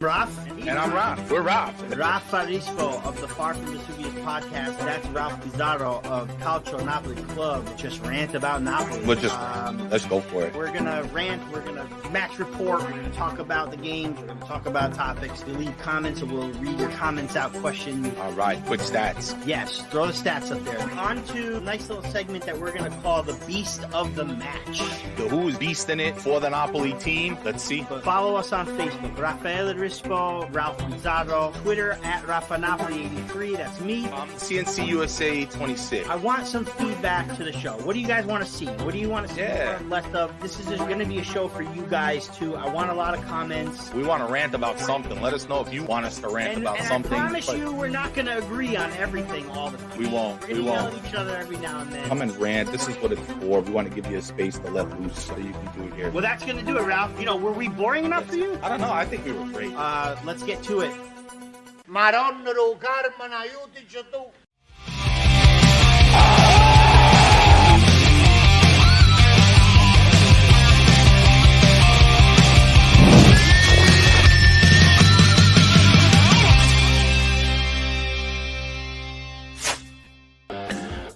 Raff. And I'm Raff. We're Raff. Raffa Rispo of the Far From Vesuvius podcast. That's Ralph Pizarro of Calcio Napoli Club. Just rant about Napoli. Let's go for it. We're going to rant. We're going to match report. We're going to talk about the games. We're going to talk about topics. You leave comments and we'll read your comments out. Question. All right. Quick stats. Yes. Throw the stats up there. On to a nice little segment that we're going to call the Beast of the Match. Who is beasting it for the Napoli team? Let's see. Follow us on Facebook. Rafael Rispo, Ralph Pizarro, Twitter at RaffaNapoli83. That's me. CNC USA 26. I want some feedback to the show. What do you guys want to see? What do you want to see more or less of? This is just going to be a show for you guys too. I want a lot of comments. We want to rant about something. Let us know if you want us to rant about something. I promise you, we're not going to agree on everything all the time. We won't. We're going to yell at each other every now and then. Come and rant. This is what it's for. We want to give you a space to let loose so you can do it here. Well, that's going to do it, Ralph. You know, were we boring enough for you? I don't know. I think we were great. Let's get to it. Madonna do Carmen, aiutici tu.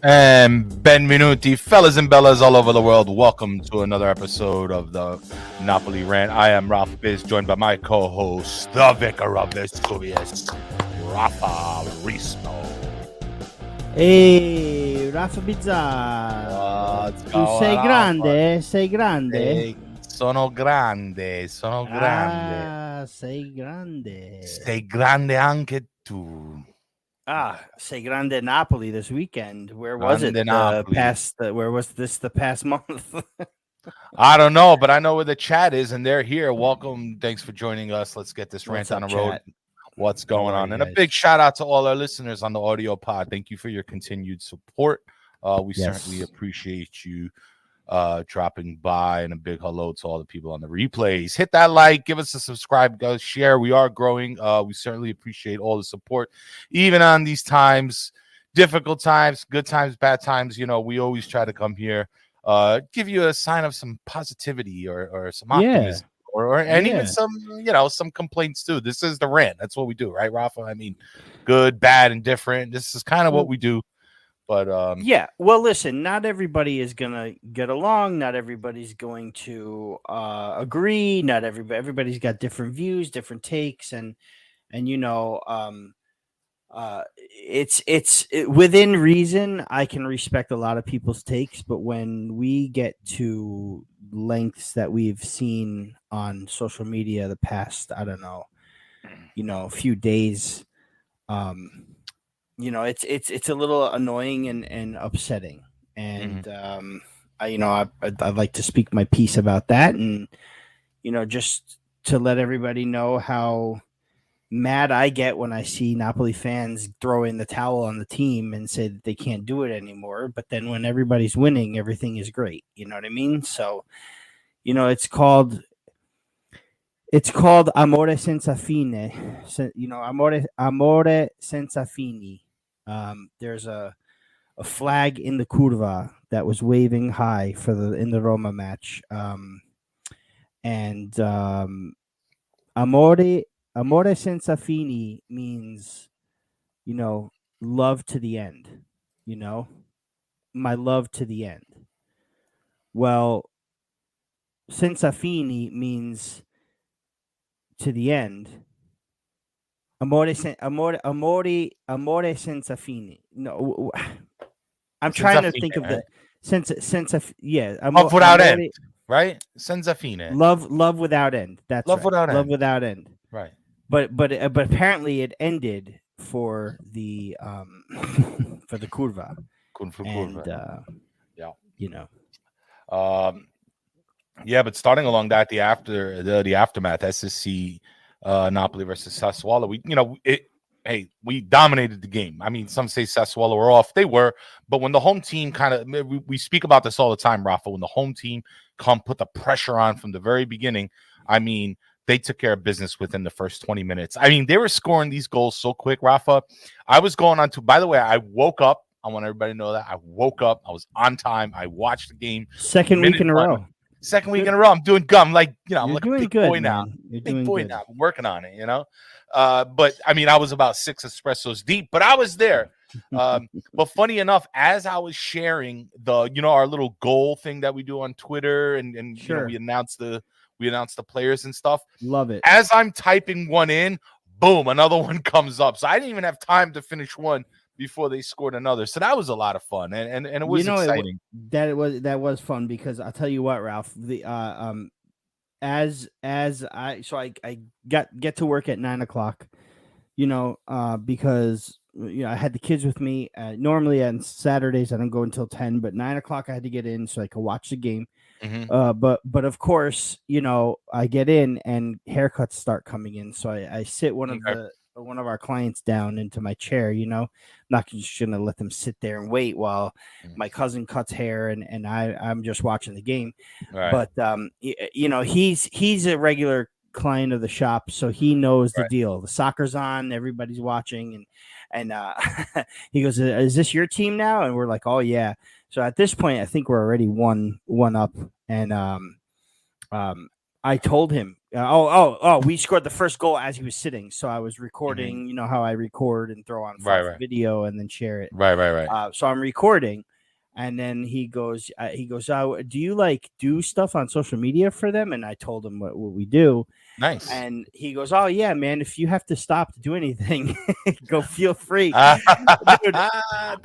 And benvenuti, fellas and bellas all over the world. Welcome to another episode of the Napoli Rant. I am Ralph Biz, joined by my co-host, the vicar of Vesuvius, Raffa Rispo. Ehi, Raffa Bizzarro. Tu sei grande? Sei grande? Sono grande. Ah, sei grande. Sei grande anche tu. Sei grande Napoli this weekend. Where was it? Where was this the past month? I don't know, but I know where the chat is, and they're here. Welcome. Thanks for joining us. Let's get this rant on the road. What's going on? And a big shout out to all our listeners on the audio pod. Thank you for your continued support. We certainly appreciate you dropping by, and a big hello to all the people on the replays. Hit that like, give us a subscribe, guys, share. We are growing. We certainly appreciate all the support, even on these times, difficult times, good times, bad times. You know, we always try to come here, give you a sign of some positivity or some optimism. And even some complaints too. This is the rant. That's what we do, right, Raffa? I mean, good, bad, and different. This is kind of what we do. But well, listen, not everybody is gonna get along. Not everybody's going to agree. Not everybody's got different views, different takes, and you know, it's within reason. I can respect a lot of people's takes, but when we get to lengths that we've seen on social media the past, I don't know, few days, it's a little annoying and upsetting, and I'd like to speak my piece about that, and just to let everybody know how mad I get when I see Napoli fans throw in the towel on the team and say that they can't do it anymore. But then when everybody's winning, everything is great. You know what I mean? So, it's called amore senza fine. Amore senza fini. There's a flag in the curva that was waving high in the Roma match. Amore senza fini means, love to the end, my love to the end. Well, senza fini means to the end. Amore senza fini. No, I'm trying to think of the senza love without end, right? Senza fine. Love without end. That's love right. without love end. Without end. Right. But apparently it ended for the for the curva. But starting along that, the aftermath, SSC Napoli versus Sassuolo. We dominated the game. I mean, some say Sassuolo were off. They were, but when the home team we speak about this all the time, Raffa, when the home team put the pressure on from the very beginning, I mean, they took care of business within the first 20 minutes. I mean, they were scoring these goals so quick, Raffa. I was going on to, by the way, I woke up. I want everybody to know that. I woke up. I was on time. I watched the game. Second week in a row. Second week in a row, I'm doing gum. Like, I'm You're like a doing big good, boy now. man. You're Big doing boy good. now. I'm working on it, But I mean, I was about 6 espressos deep, but I was there. But funny enough, as I was sharing the, our little goal thing that we do on Twitter, and Sure. we announced the players and stuff. Love it. As I'm typing one in, boom, another one comes up. So I didn't even have time to finish one before they scored another. So that was a lot of fun, and it was exciting. That was fun, because I'll tell you what, Ralph, the as I get to work at 9:00, because I had the kids with me. Normally on Saturdays I don't go until 10, but 9:00 I had to get in so I could watch the game. But of course, I get in and haircuts start coming in, so I sit one of our clients down into my chair. I'm not just gonna let them sit there and wait while my cousin cuts hair and I'm just watching the game. Right. But he's a regular client of the shop, so he knows the deal. The soccer's on, everybody's watching, and he goes, "Is this your team now?" And we're like, "Oh yeah." So at this point, I think we're already one up, and I told him, we scored the first goal as he was sitting. So I was recording. You know how I record and throw on video and then share it. Right. So I'm recording, and then he goes, do you do stuff on social media for them? And I told him what we do. Nice. And he goes, "Oh yeah, man, if you have to stop to do anything, go feel free." Dude,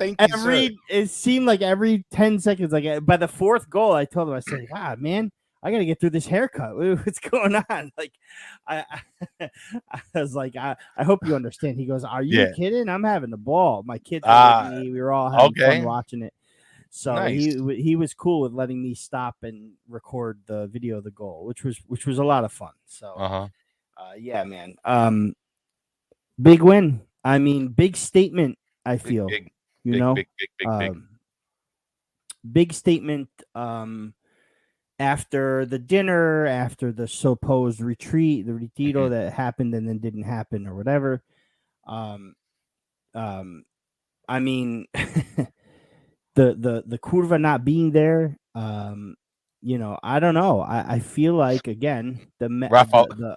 thank you, sir. It seemed like every 10 seconds, like by the fourth goal, I told him, I said, "God, man, I got to get through this haircut. What's going on?" Like, I was like, I hope you understand. He goes, "Are you kidding? I'm having a ball. My kids are with me. We were all having fun watching it." So nice. he was cool with letting me stop and record the video of the goal, which was a lot of fun. So, yeah, man. Big win. I mean, big statement. I feel, big statement. After the dinner, after the supposed retreat, the retiro that happened and then didn't happen or whatever. I mean. The curva not being there, I don't know. I feel like, again, Raffa,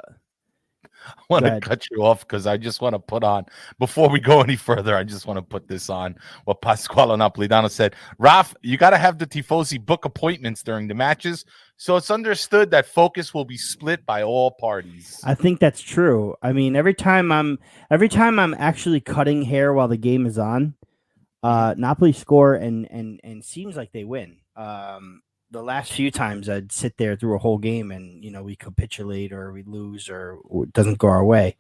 I want to cut you off because I just want to put on, before we go any further, I just want to put this on what Pasquale Napolitano said. Raff, you got to have the Tifosi book appointments during the matches, so it's understood that focus will be split by all parties. I think that's true. I mean, every time I'm actually cutting hair while the game is on, Napoli score and seems like they win. The last few times I'd sit there through a whole game and we capitulate or we lose or it doesn't go our way.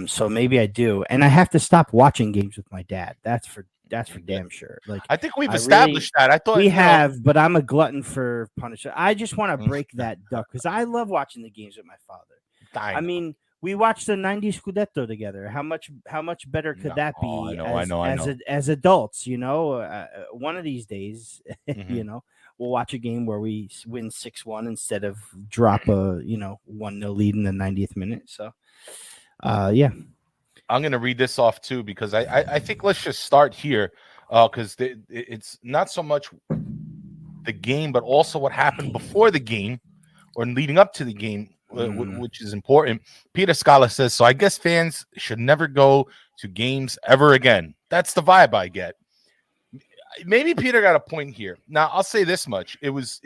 So maybe I do, and I have to stop watching games with my dad. That's for damn sure. Like, I think we've established that. I thought we have, but I'm a glutton for punishment. I just want to break that duck because I love watching the games with my father. I mean, we watched the 90 Scudetto together. How much better could that be? I know. As adults, one of these days, we'll watch a game where we win 6-1 instead of drop a 1-0 lead in the 90th minute. So, yeah. I'm gonna read this off too because I think let's just start here because it's not so much the game, but also what happened before the game or leading up to the game. Which is important. Peter Scala says, so I guess fans should never go to games ever again. That's the vibe I get. Maybe Peter got a point here. Now, I'll say this much. It was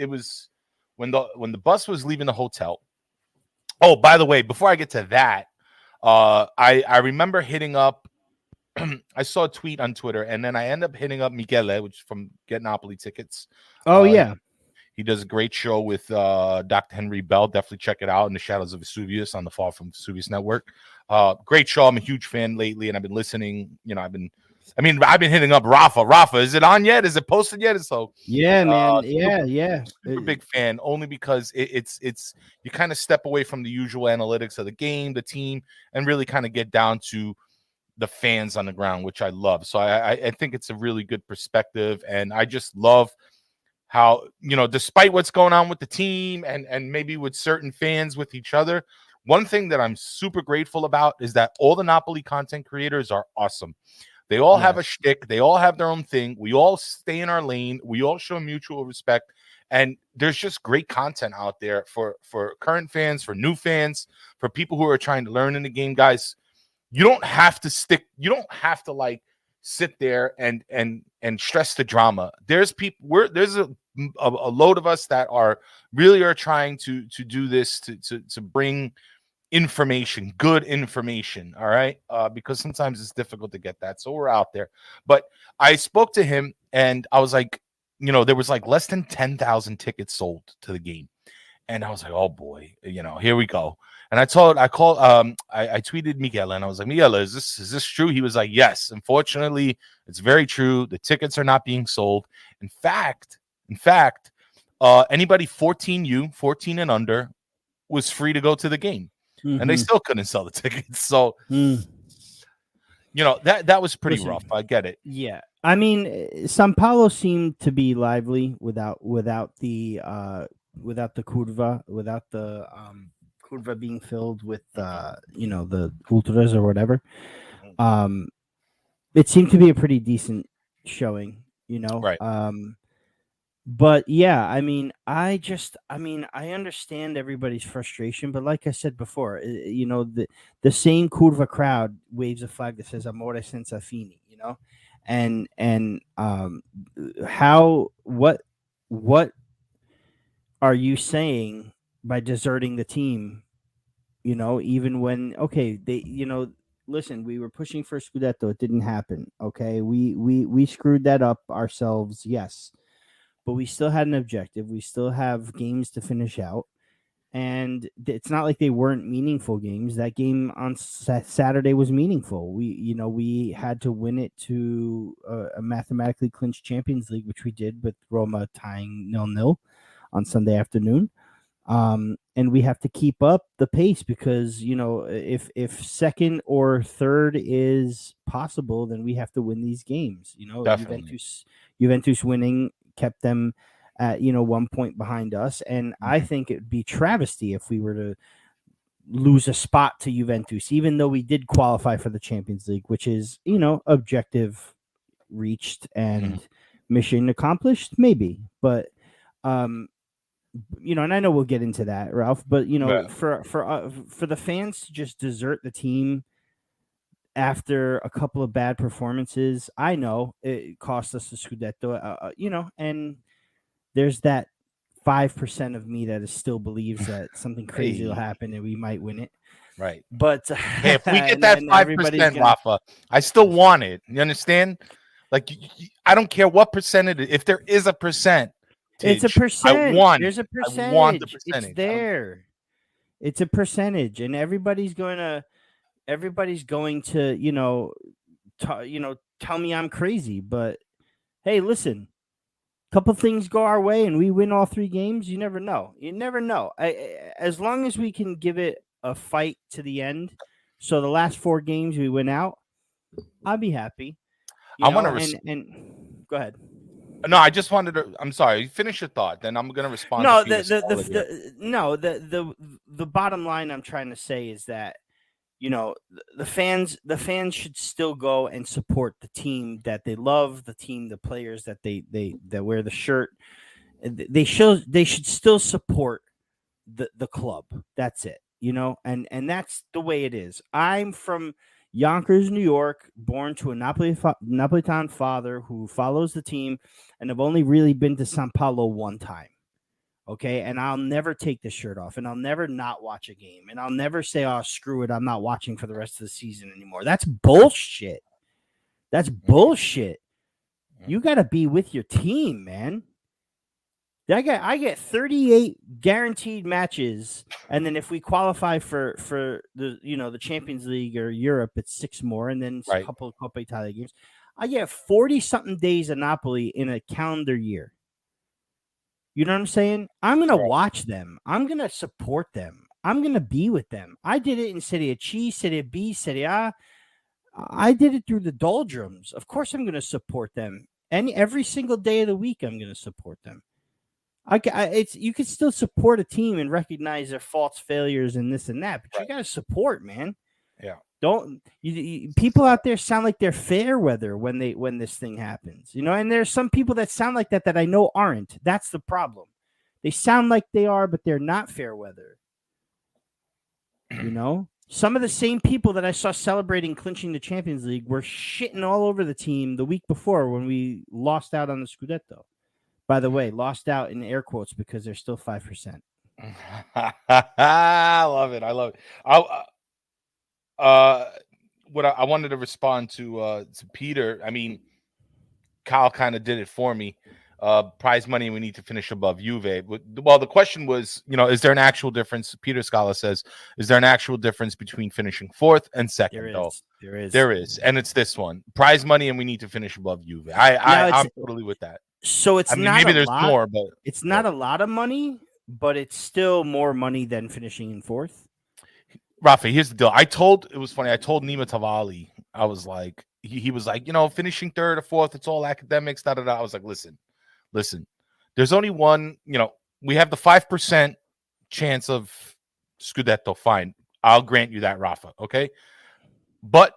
when the bus was leaving the hotel. Oh, by the way, before I get to that, I remember hitting up, I saw a tweet on Twitter, and then I end up hitting up Michele, which is from Get Napoli Tickets. Oh, yeah. He does a great show with Dr. Henry Bell. Definitely check it out. In the Shadows of Vesuvius on the Fall from Vesuvius Network. Great show. I'm a huge fan lately, and I've been listening. I've been hitting up Raffa. Raffa, is it on yet? Is it posted yet? So yeah, man. Yeah. Super big fan, only because it's you kind of step away from the usual analytics of the game, the team, and really kind of get down to the fans on the ground, which I love. So I think it's a really good perspective, and I just love how, despite what's going on with the team and maybe with certain fans with each other, one thing that I'm super grateful about is that all the Napoli content creators are awesome. They all have a shtick. They all have their own thing. We all stay in our lane. We all show mutual respect. And there's just great content out there for current fans, for new fans, for people who are trying to learn in the game, guys. You don't have to like sit there and stress the drama. There's people there's a load of us that are trying to do this to bring information, good information, all right? Because sometimes it's difficult to get that. So we're out there. But I spoke to him and I was like, there was like less than 10,000 tickets sold to the game. And I was like, oh boy, here we go. And I tweeted Miguel and I was like, Miguel, is this true? He was like, yes, unfortunately, it's very true. The tickets are not being sold. In fact, anybody 14 and under was free to go to the game. And they still couldn't sell the tickets. So, that was pretty rough. I get it. Yeah. I mean, São Paulo seemed to be lively without the curva, without the curva being filled with the ultras or whatever. It seemed to be a pretty decent showing, Right. But yeah, I mean, I understand everybody's frustration, but like I said before, the same curva crowd waves a flag that says "Amore senza fini," and what are you saying by deserting the team? Even when listen, we were pushing for Scudetto, it didn't happen. Okay, we screwed that up ourselves, yes. But we still had an objective. We still have games to finish out. And it's not like they weren't meaningful games. That game on Saturday was meaningful. We had to win it to a mathematically clinched Champions League, which we did with Roma tying 0-0 on Sunday afternoon. And we have to keep up the pace because, if second or third is possible, then we have to win these games. Definitely. Juventus winning kept them at 1 point behind us, and I think it would be travesty if we were to lose a spot to Juventus, even though we did qualify for the Champions League, which is objective reached and mission accomplished, maybe. But and I know we'll get into that, Ralph. But for the fans to just desert the team after a couple of bad performances, I know it cost us the Scudetto, and there's that 5% of me that still believes that something crazy will happen and we might win it. Right. But hey, if we get that 5%, Raffa, I still want it. You understand? Like, I don't care what percentage. If there is a percent, it's a percent. There's a percentage. I want the percentage. It's there. It's a percentage, and everybody's going to tell me I'm crazy. But hey, listen, a couple things go our way and we win all 3 games. You never know. As long as we can give it a fight to the end, so the last 4 games we win out, I'll be happy. I want to and go ahead. No, I just wanted to. I'm sorry. Finish your thought. Then I'm going to respond. No, the bottom line I'm trying to say is that the fans should still go and support the team that they love, the team, the players that that wear the shirt. They should still support the club. That's it, and that's the way it is. I'm from Yonkers, New York, born to a Napolitan father who follows the team, and I've only really been to São Paulo one time. Okay, and I'll never take the shirt off, and I'll never not watch a game, and I'll never say, oh, screw it, I'm not watching for the rest of the season anymore. That's bullshit. That's bullshit. You got to be with your team, man. I get 38 guaranteed matches, and then if we qualify for the the Champions League or Europe, it's 6 more, and then a couple of Coppa Italia games. I get 40-something days of Napoli in a calendar year. You know what I'm saying? I'm going to watch them. I'm going to support them. I'm going to be with them. I did it in Serie C, Serie B, Serie A. I did it through the doldrums. Of course, I'm going to support them. And every single day of the week, I'm going to support them. You can still support a team and recognize their faults, failures, and this and that, but you got to support, man. Yeah. Don't people out there sound like they're fair weather when this thing happens, and there's some people that sound like that I know aren't. That's the problem. They sound like they are, but they're not fair weather. You know, some of the same people that I saw celebrating clinching the Champions League were shitting all over the team the week before when we lost out on the Scudetto. By the way, lost out in air quotes because they're still 5%. I love it. I love it. I wanted to respond to Peter. I mean, Kyle kind of did it for me. Prize money, we need to finish above Juve. Well, the question was, is there an actual difference? Peter Scala says, is there an actual difference between finishing 4th and 2nd? There is. And it's this one. Prize money, and we need to finish above Juve. I'm totally with that. So it's not maybe there's lot, more, but it's not a lot of money, but it's still more money than finishing in 4th. Raffa, here's the deal. It was funny. I told Nima Tavalli, I was like, he was like, finishing 3rd or 4th, it's all academics, da da da. I was like, listen, there's only one, we have the 5% chance of Scudetto. Fine. I'll grant you that, Raffa. Okay. But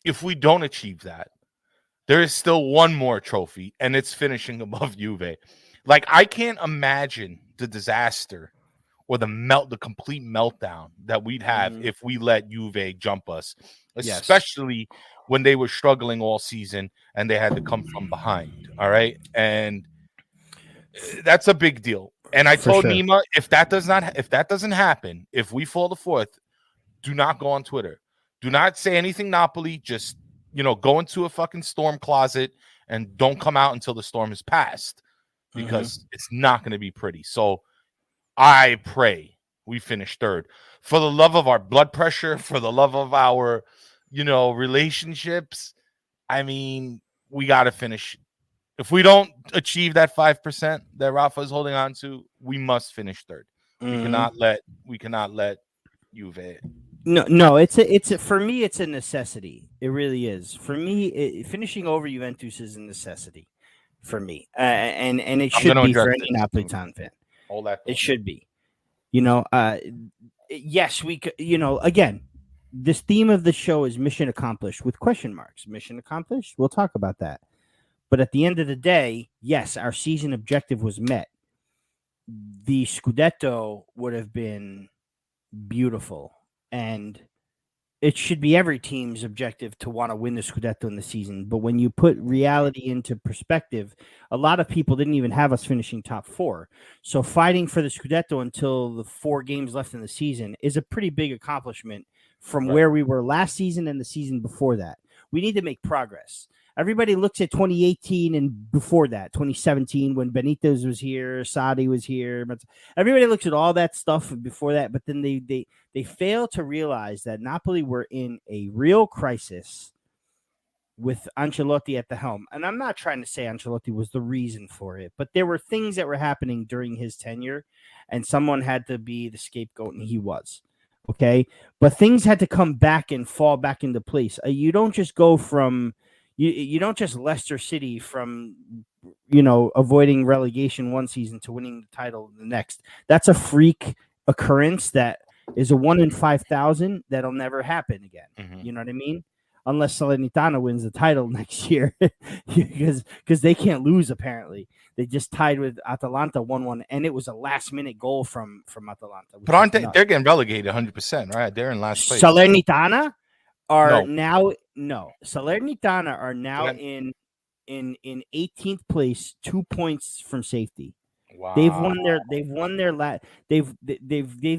if we don't achieve that, there is still one more trophy, and it's finishing above Juve. Like, I can't imagine the disaster or the complete meltdown that we'd have if we let Juve jump us, especially when they were struggling all season and they had to come from behind. All right. And that's a big deal. And I told Nima, if that doesn't happen, if we fall to 4th, do not go on Twitter. Do not say anything Napoli. Just, go into a fucking storm closet and don't come out until the storm has passed, because it's not going to be pretty. So I pray we finish 3rd for the love of our blood pressure, for the love of our, relationships. I mean, we got to finish. If we don't achieve that 5% that Raffa is holding on to, we must finish 3rd. We cannot let Juve. No, it's for me, it's a necessity. It really is. For me, finishing over Juventus is a necessity for me. And it should be for any Napolitan fan. All that. It should be. Yes, we could, again, this theme of the show is mission accomplished with question marks. Mission accomplished? We'll talk about that. But at the end of the day, yes, our season objective was met. The Scudetto would have been beautiful. And it should be every team's objective to want to win the Scudetto in the season. But when you put reality into perspective, a lot of people didn't even have us finishing top 4. So fighting for the Scudetto until the 4 games left in the season is a pretty big accomplishment from where we were last season and the season before that. We need to make progress. Everybody looks at 2018 and before that, 2017, when Benitez was here, Sadi was here. But everybody looks at all that stuff before that, but then they fail to realize that Napoli were in a real crisis with Ancelotti at the helm. And I'm not trying to say Ancelotti was the reason for it, but there were things that were happening during his tenure, and someone had to be the scapegoat, and he was. Okay? But things had to come back and fall back into place. You don't just go from... You don't just Leicester City from, avoiding relegation one season to winning the title the next. That's a freak occurrence that is a 1 in 5,000 that'll never happen again. You know what I mean? Unless Salernitana wins the title next year, because they can't lose, apparently. They just tied with Atalanta 1-1, and it was a last-minute goal from Atalanta. But aren't they're getting relegated 100%, right? They're in last place. Salernitana Salernitana are now in 18th place, 2 points from safety. Wow. They've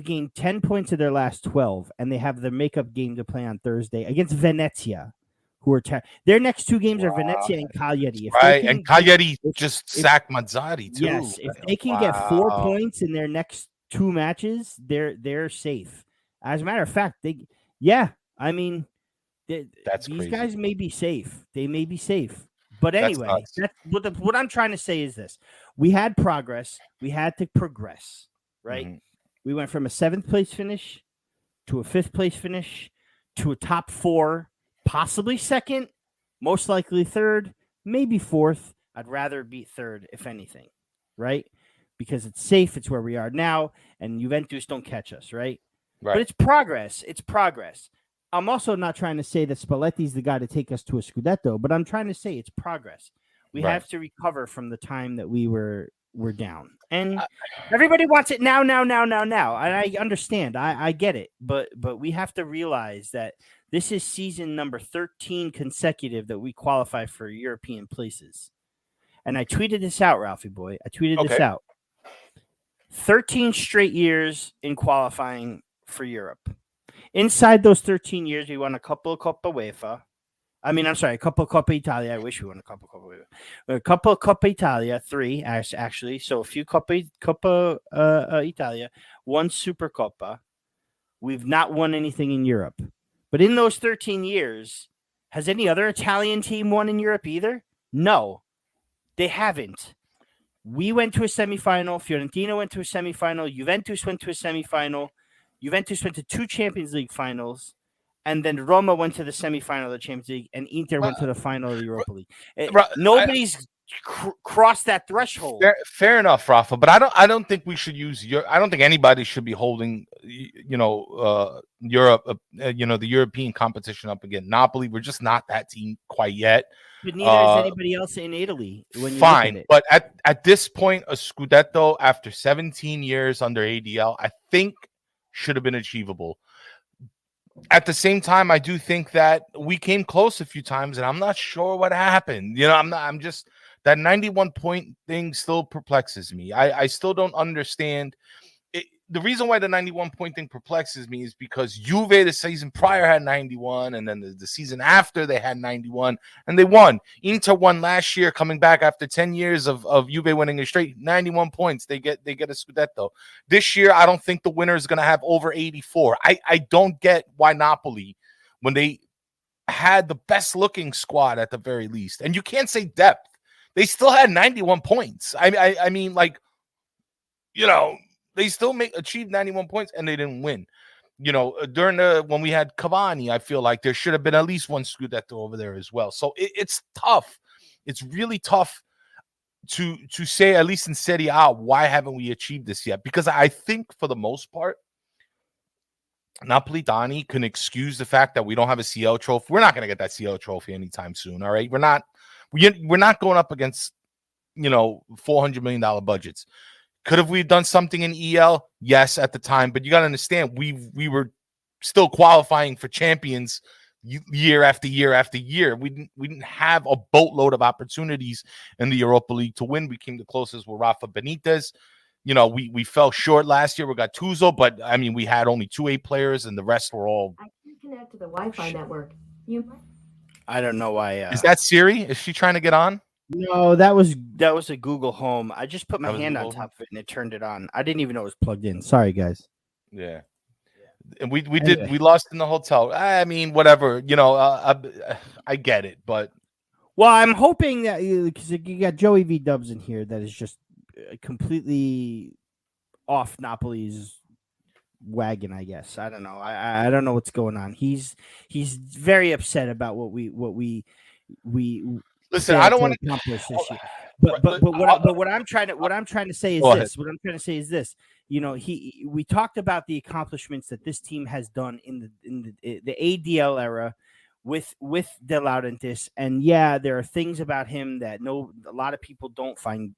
gained 10 points of their last 12, and they have the makeup game to play on Thursday against Venezia, who are their next 2 games are Venezia and Cagliari. And Cagliari just sacked Mazzarri too. Yes, if they can get 4 points in their next 2 matches, they're safe. As a matter of fact, these guys may be safe. They may be safe. But anyway, what I'm trying to say is this. We had progress. We had to progress, right? We went from a 7th place finish to a 5th place finish to a top 4, possibly 2nd, most likely 3rd, maybe 4th. I'd rather be 3rd, if anything, right? Because it's safe. It's where we are now, and Juventus don't catch us, right? But it's progress. It's progress. I'm also not trying to say that Spalletti's the guy to take us to a Scudetto, but I'm trying to say it's progress. We have to recover from the time that we were we're down. And everybody wants it now. And I understand. I get it. But we have to realize that this is season number 13 consecutive that we qualify for European places. And I tweeted this out, Ralphie boy. I tweeted this out. 13 straight years in qualifying for Europe. Inside those 13 years, we won a couple of Coppa UEFA. A couple of Coppa Italia. I wish we won a couple of Coppa UEFA. A couple of Coppa Italia, 3 actually. So a few Coppa Italia, 1 Super Coppa. We've not won anything in Europe. But in those 13 years, has any other Italian team won in Europe either? No, they haven't. We went to a semifinal. Fiorentina went to a semifinal. Juventus went to a semifinal. Juventus went to 2 Champions League finals. And then Roma went to the semifinal of the Champions League, and Inter went to the final of the Europa League. Nobody's crossed that threshold. Fair enough, Raffa. But I don't think we should use I don't think anybody should be holding, Europe, the European competition up again. Napoli, we're just not that team quite yet. But neither is anybody else in Italy. Fine, but at this point, a Scudetto after 17 years under ADL, I think should have been achievable. At the same time, I do think that we came close a few times, and I'm not sure what happened. I'm just that 91-point thing still perplexes me. I still don't understand. The reason why the 91-point thing perplexes me is because Juve the season prior had 91, and then the season after they had 91, and they won. Inter won last year, coming back after 10 years of Juve winning a straight 91 points. They get a Scudetto. This year, I don't think the winner is going to have over 84. I don't get why Napoli, when they had the best-looking squad at the very least, and you can't say depth, they still had 91 points. I mean, they still achieved 91 points, and they didn't win. During when we had Cavani, I feel like there should have been at least 1 Scudetto over there as well. So it's tough. It's really tough to say, at least in Serie A, why haven't we achieved this yet? Because I think for the most part, Napolitani can excuse the fact that we don't have a CL trophy. We're not going to get that CL trophy anytime soon. All right, we're not going up against $400 million budgets. Could have we done something in EL? Yes, at the time. But you got to understand, we were still qualifying for champions year after year after year. We didn't have a boatload of opportunities in the Europa League to win. We came the closest with Rafa Benitez. We fell short last year with Gattuso, but I mean, we had only 2 A players, and the rest were all. I can't connect to the Wi-Fi network. I don't know why. Is that Siri? Is she trying to get on? No, that was a Google Home. I just put my hand on top of it and it turned it on. I didn't even know it was plugged in. Sorry, guys. Yeah. And we lost in the hotel. I mean, whatever, I get it, but I'm hoping that because you got Joey V Dubs in here that is just completely off Napoli's wagon, I guess. I don't know. I don't know what's going on. He's very upset about what we listen, I don't want to accomplish this year. But what I'm trying to say is this. We talked about the accomplishments that this team has done in the ADL era with De Laurentis, and there are things about him that a lot of people don't find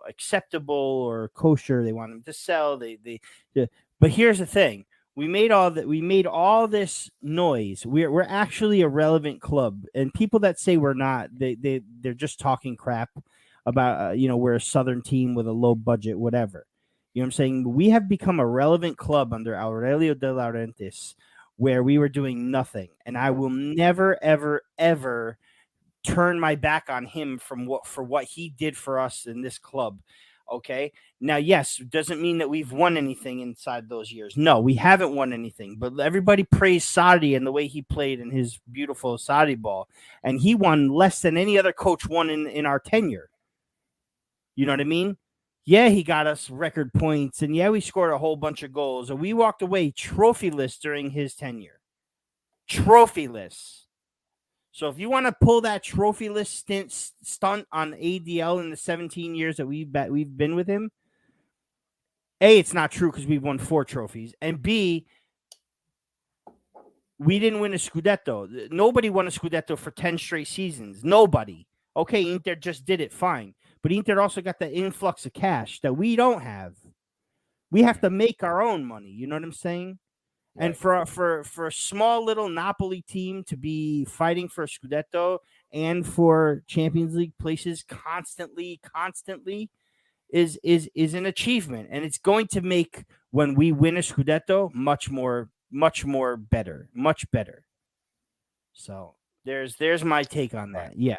acceptable or kosher. They want him to sell. But here's the thing. We made all this noise. We're actually a relevant club, and people that say we're not, they're just talking crap about we're a Southern team with a low budget, whatever. You know what I'm saying? We have become a relevant club under Aurelio De Laurentis, where we were doing nothing, and I will never, ever, ever turn my back on him for what he did for us in this club. Okay. Now, yes, doesn't mean that we've won anything inside those years. No, we haven't won anything. But everybody praised Sarri and the way he played in his beautiful Sarri ball, and he won less than any other coach won in our tenure. You know what I mean? Yeah, he got us record points, and we scored a whole bunch of goals, and we walked away trophyless during his tenure. Trophyless. So if you want to pull that trophyless stunt on ADL in the 17 years that we've been with him, A, it's not true because we've won 4 trophies, and B, we didn't win a Scudetto. Nobody won a Scudetto for 10 straight seasons. Nobody. Okay, Inter just did it, fine. but Inter also got the influx of cash that we don't have. We have to make our own money. You know what I'm saying? Right. And for a small little Napoli team to be fighting for a Scudetto and for Champions League places constantly is an achievement, and it's going to make when we win a Scudetto much better. So there's my take on that. Yeah.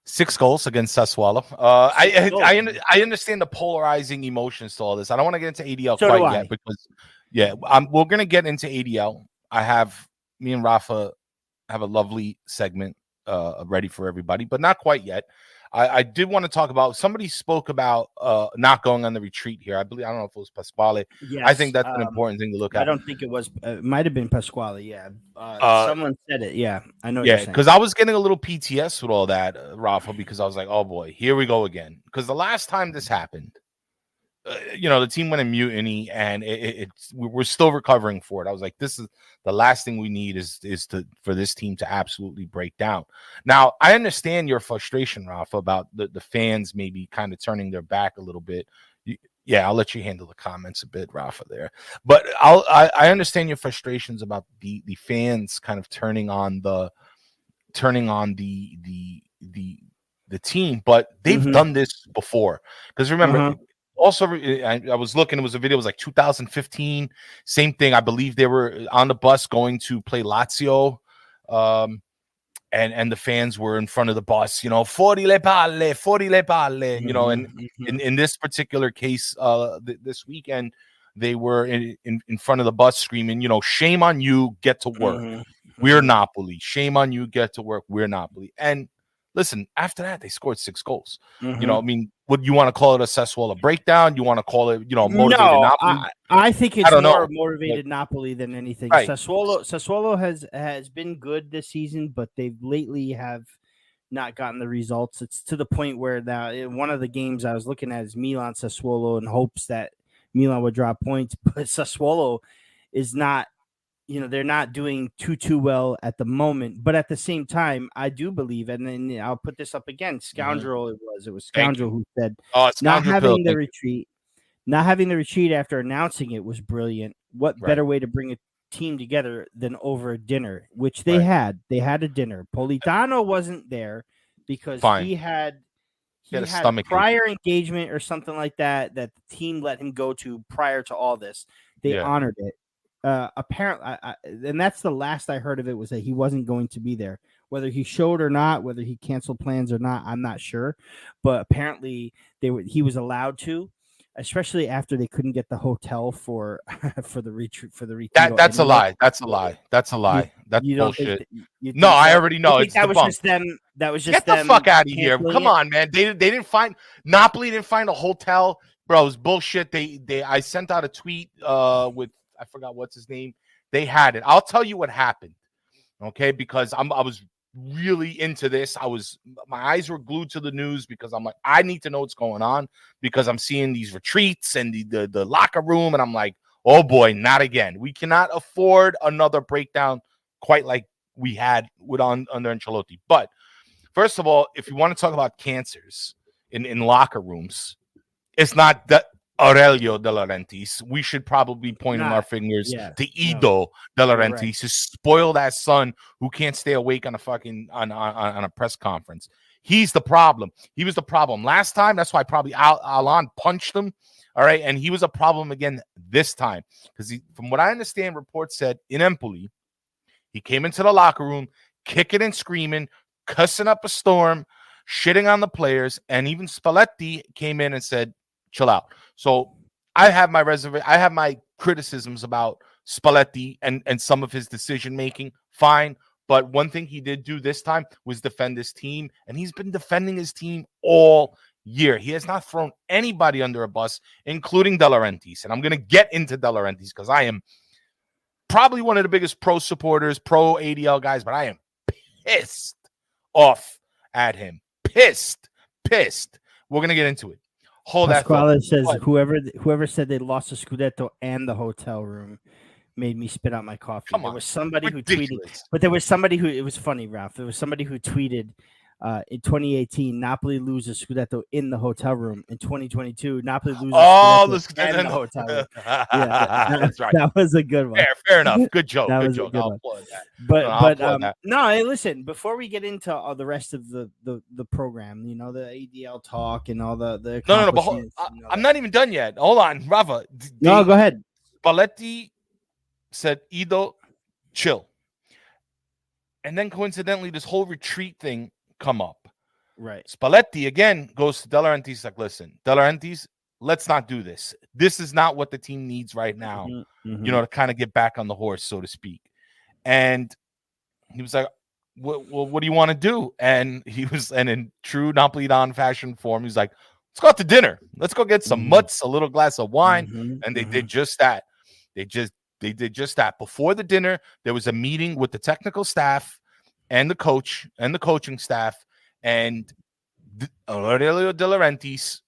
6 goals against Sassuolo. I understand the polarizing emotions to all this. I don't want to get into ADL quite yet because, we're going to get into ADL. Me and Raffa have a lovely segment ready for everybody, but not quite yet. I did want to talk about, somebody spoke about not going on the retreat here. I don't know if it was Pasquale. Yes, I think that's an important thing to look at. I don't think it was. It might have been Pasquale. Yeah. Someone said it. Yeah. I know what you're saying. Because I was getting a little PTS with all that, Rafa, because I was like, oh boy, here we go again. Because the last time this happened, the team went in mutiny, and we're still recovering for it. I was like, this is the last thing we need is for this team to absolutely break down. Now, I understand your frustration, Rafa, about the fans maybe kind of turning their back a little bit. I'll let you handle the comments a bit, Rafa, there. But I understand your frustrations about the fans kind of turning on the team, but they've done this before. Because remember. Also, I was looking, it was 2015, same thing. I believe they were on the bus going to play Lazio, and the fans were in front of the bus, fuori le palle, and in this particular case, this weekend, they were in front of the bus screaming, shame on you, get to work. We're Napoli. Shame on you, get to work. We're Napoli. And listen, after that, they scored 6 goals. Would you want to call it a Sassuolo breakdown? You want to call it, motivated Napoli? I think it's more motivated Napoli than anything. Right. Sassuolo has been good this season, but they've lately have not gotten the results. It's to the point where now one of the games I was looking at is Milan Sassuolo in hopes that Milan would drop points, but Sassuolo is not. They're not doing too well at the moment, but at the same time, I do believe, and then I'll put this up again. Scoundrel, it was Scoundrel who said not having the retreat after announcing it was brilliant. What better way to bring a team together than over a dinner, which they had. They had a dinner. Politano wasn't there because he had a prior engagement or something like that the team let him go to prior to all this. They honored it. Apparently, and that's the last I heard of it, was that he wasn't going to be there. Whether he showed or not, whether he canceled plans or not, I'm not sure. But apparently, he was allowed to, especially after they couldn't get the hotel for the retreat. That's a lie. That's a lie. That's bullshit. No, I already know. It's that was just them. That was just get the fuck out of here. Come on, man. They didn't find Napoli. Didn't find a hotel, bro. It was bullshit. I sent out a tweet with. I forgot what's his name. They had it. I'll tell you what happened, okay? Because I was really into this. My eyes were glued to the news because I'm like, I need to know what's going on because I'm seeing these retreats and the locker room, and I'm like, oh boy, not again. We cannot afford another breakdown quite like we had under Ancelotti. But first of all, if you want to talk about cancers in locker rooms, it's not that. Aurelio De Laurentis. We should probably be pointing our fingers to Ido De Laurentis, his spoiled ass son who can't stay awake on a fucking on a press conference. He's the problem. He was the problem last time. That's why probably Alan punched him. All right, and he was a problem again this time because from what I understand, reports said in Empoli, he came into the locker room, kicking and screaming, cussing up a storm, shitting on the players, and even Spalletti came in and said, chill out. So I have my criticisms about Spalletti and some of his decision making. Fine, but one thing he did do this time was defend his team, and he's been defending his team all year. He has not thrown anybody under a bus, including De Laurentis. And I'm going to get into De Laurentis because I am probably one of the biggest pro supporters, pro ADL guys, but I am pissed off at him. Pissed. We're going to get into it. Hold Pasquale that says whoever said they lost the Scudetto and the hotel room made me spit out my coffee. There was somebody who tweeted, but there was somebody who, it was funny, Ralph. There was somebody who tweeted In 2018, Napoli loses Scudetto in the hotel room. In 2022, Napoli loses Scudetto in the hotel room. Yeah, that's right. That was a good one. Fair enough. Good joke. That Good was a joke. good I'll one. applaud that. But no, hey, listen. Before we get into all the rest of the program, the ADL talk and all the No. But I'm not even done yet. Hold on, Raffa. No, go ahead. Spalletti said, "Ido, chill," and then coincidentally, this whole retreat thing come up. Right. Spalletti again goes to De Laurentiis like, "Listen, De Laurentiis, let's not do this. This is not what the team needs right now. Mm-hmm. To kind of get back on the horse, so to speak." And he was like, what do you want to do? And in true Napolitan fashion form, he's like, let's go out to dinner. Let's go get some mutts, a little glass of wine. And they did just that. They did just that. Before the dinner, there was a meeting with the technical staff and the coach and the coaching staff. And Aurelio De Laurentiis,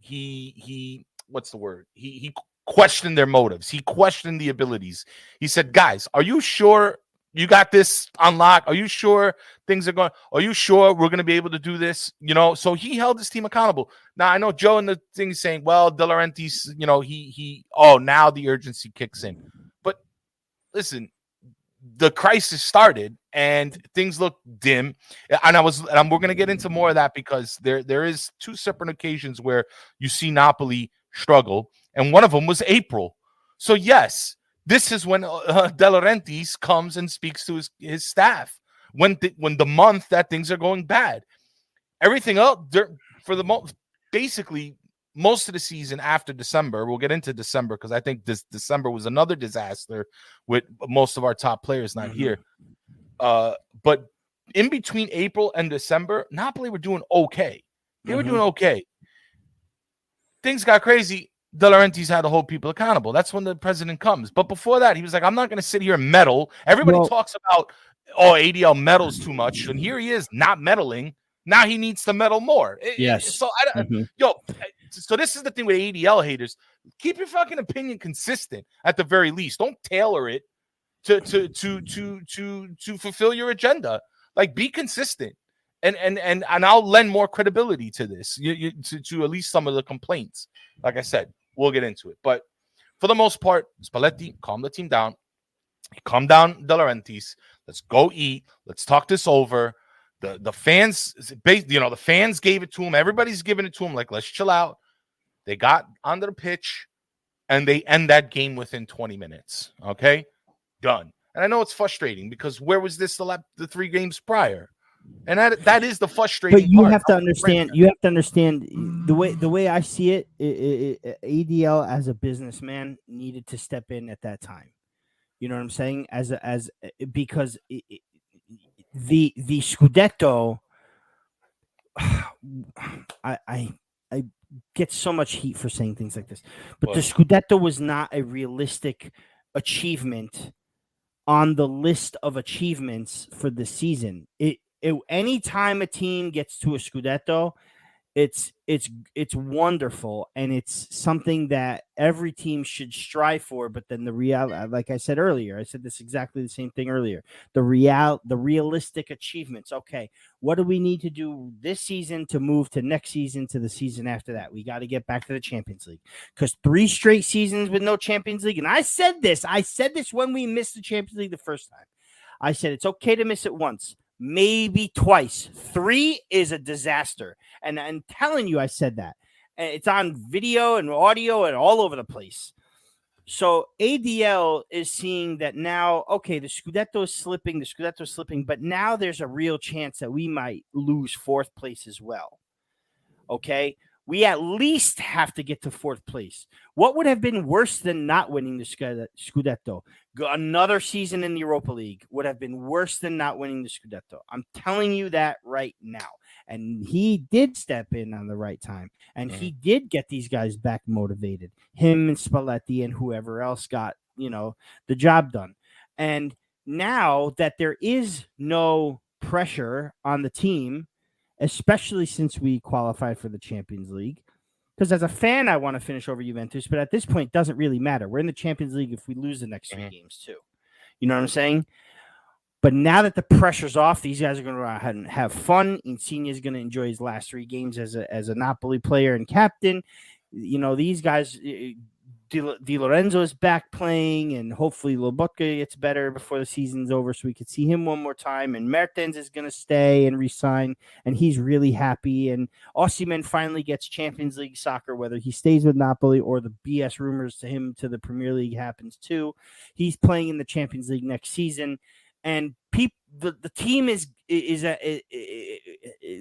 he what's the word? He questioned their motives. He questioned the abilities. He said, guys, are you sure you got this unlocked? Are you sure things are going? Are you sure we're going to be able to do this? So he held his team accountable. Now, I know Joe and the thing is saying, well, De Laurentiis, now the urgency kicks in. But listen, the crisis started and things look dim. And we're going to get into more of that because there is two separate occasions where you see Napoli struggle. And one of them was April. So yes, this is when De Laurentiis comes and speaks to his staff when the month that things are going bad. Everything else for basically most of the season after December. We'll get into December because I think this December was another disaster with most of our top players not here. But in between April and December, Napoli were doing okay. They were doing okay. Things got crazy. De Laurentiis had to hold people accountable. That's when the president comes. But before that, he was like, I'm not going to sit here and meddle. Everybody talks about, ADL meddles too much. And here he is not meddling. Now he needs to meddle more. Yes. So, so this is the thing with ADL haters. Keep your fucking opinion consistent at the very least. Don't tailor it to fulfill your agenda. Like, be consistent. And I'll lend more credibility to this, to at least some of the complaints. Like I said, we'll get into it. But for the most part, Spalletti calmed the team down. He calmed down De Laurentiis. Let's go eat. Let's talk this over. The fans, the fans gave it to him. Everybody's giving it to him. Like, let's chill out. They got onto the pitch, and they end that game within 20 minutes. Okay? Done. And I know it's frustrating because where was this the 3 games prior? And that is the frustrating part. But you have to understand. You have to understand the way I see it. ADL as a businessman needed to step in at that time. You know what I'm saying? Because the Scudetto, I get so much heat for saying things like this, but the Scudetto was not a realistic achievement on the list of achievements for the season. Anytime a team gets to a Scudetto, it's wonderful, and it's something that every team should strive for. But then the reality, like I said earlier, I said this exactly the same thing earlier. The realistic achievements. Okay, what do we need to do this season to move to next season, to the season after that? We got to get back to the Champions League, because 3 straight seasons with no Champions League, and I said this when we missed the Champions League the first time. I said it's okay to miss it once, maybe twice. 3 is a disaster. And I'm telling you, I said that. And it's on video and audio and all over the place. So ADL is seeing that now, okay, the Scudetto is slipping, but now there's a real chance that we might lose 4th place as well. Okay? We at least have to get to 4th place. What would have been worse than not winning the Scudetto? Another season in the Europa League would have been worse than not winning the Scudetto. I'm telling you that right now. And he did step in on the right time. And he did get these guys back motivated. Him and Spalletti and whoever else got, the job done. And now that there is no pressure on the team, especially since we qualified for the Champions League. Because as a fan, I want to finish over Juventus, but at this point, it doesn't really matter. We're in the Champions League if we lose the next 3 games too. You know what I'm saying? But now that the pressure's off, these guys are going to go out and have fun. Insigne is going to enjoy his last 3 games as a Napoli player and captain. You know, these guys, Di Lorenzo is back playing, and hopefully Lobotka gets better before the season's over so we could see him one more time. And Mertens is going to stay and resign, and he's really happy. And Osimhen finally gets Champions League soccer, whether he stays with Napoli or the BS rumors to him to the Premier League happens too. He's playing in the Champions League next season. And the team is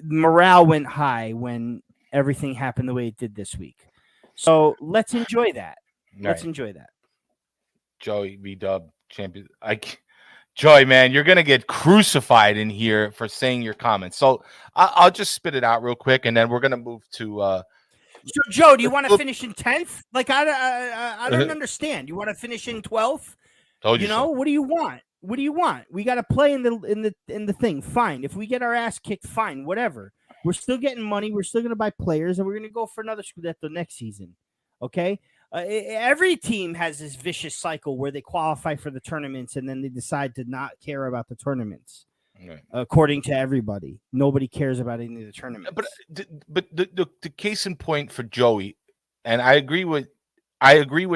morale went high when everything happened the way it did this week. So let's enjoy that. Let's enjoy that. Joey V-Dub champion. Joey, man, you're gonna get crucified in here for saying your comments. So I'll just spit it out real quick, and then we're gonna move to. So Joe, do you want to finish in 10th? Like I don't understand. You want to finish in 12th? Told you know so. What do you want? What do you want? We got to play in the thing. Fine. If we get our ass kicked, fine. Whatever. We're still getting money. We're still going to buy players, and we're going to go for another Scudetto next season. Okay? Every team has this vicious cycle where they qualify for the tournaments, and then they decide to not care about the tournaments. Right. According to everybody, nobody cares about any of the tournaments. But the case in point for Joey, and I agree with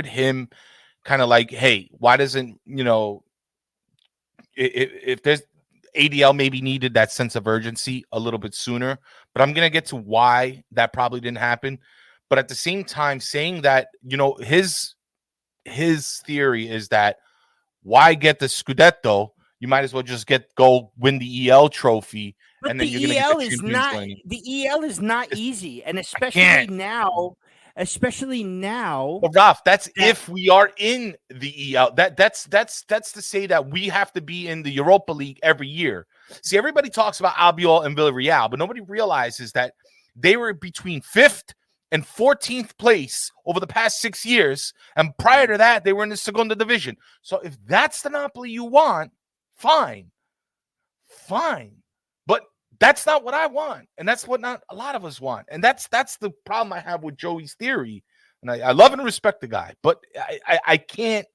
him, kind of like, hey, why doesn't if there's ADL maybe needed that sense of urgency a little bit sooner, but I'm going to get to why that probably didn't happen. But at the same time, saying that, his theory is that why get the Scudetto? You might as well just go win the EL trophy. But and then the you're EL is not the EL is not easy. And especially now. But Raff, that's if we are in the EL. That's to say that we have to be in the Europa League every year. See, everybody talks about Albiol and Villarreal, but nobody realizes that they were between 5th and 14th place over the past 6 years, and prior to that, they were in the Segunda Division. So if that's the Napoli you want, fine. But that's not what I want, and that's what not a lot of us want, and that's the problem I have with Joey's theory. And I love and respect the guy, but I can't.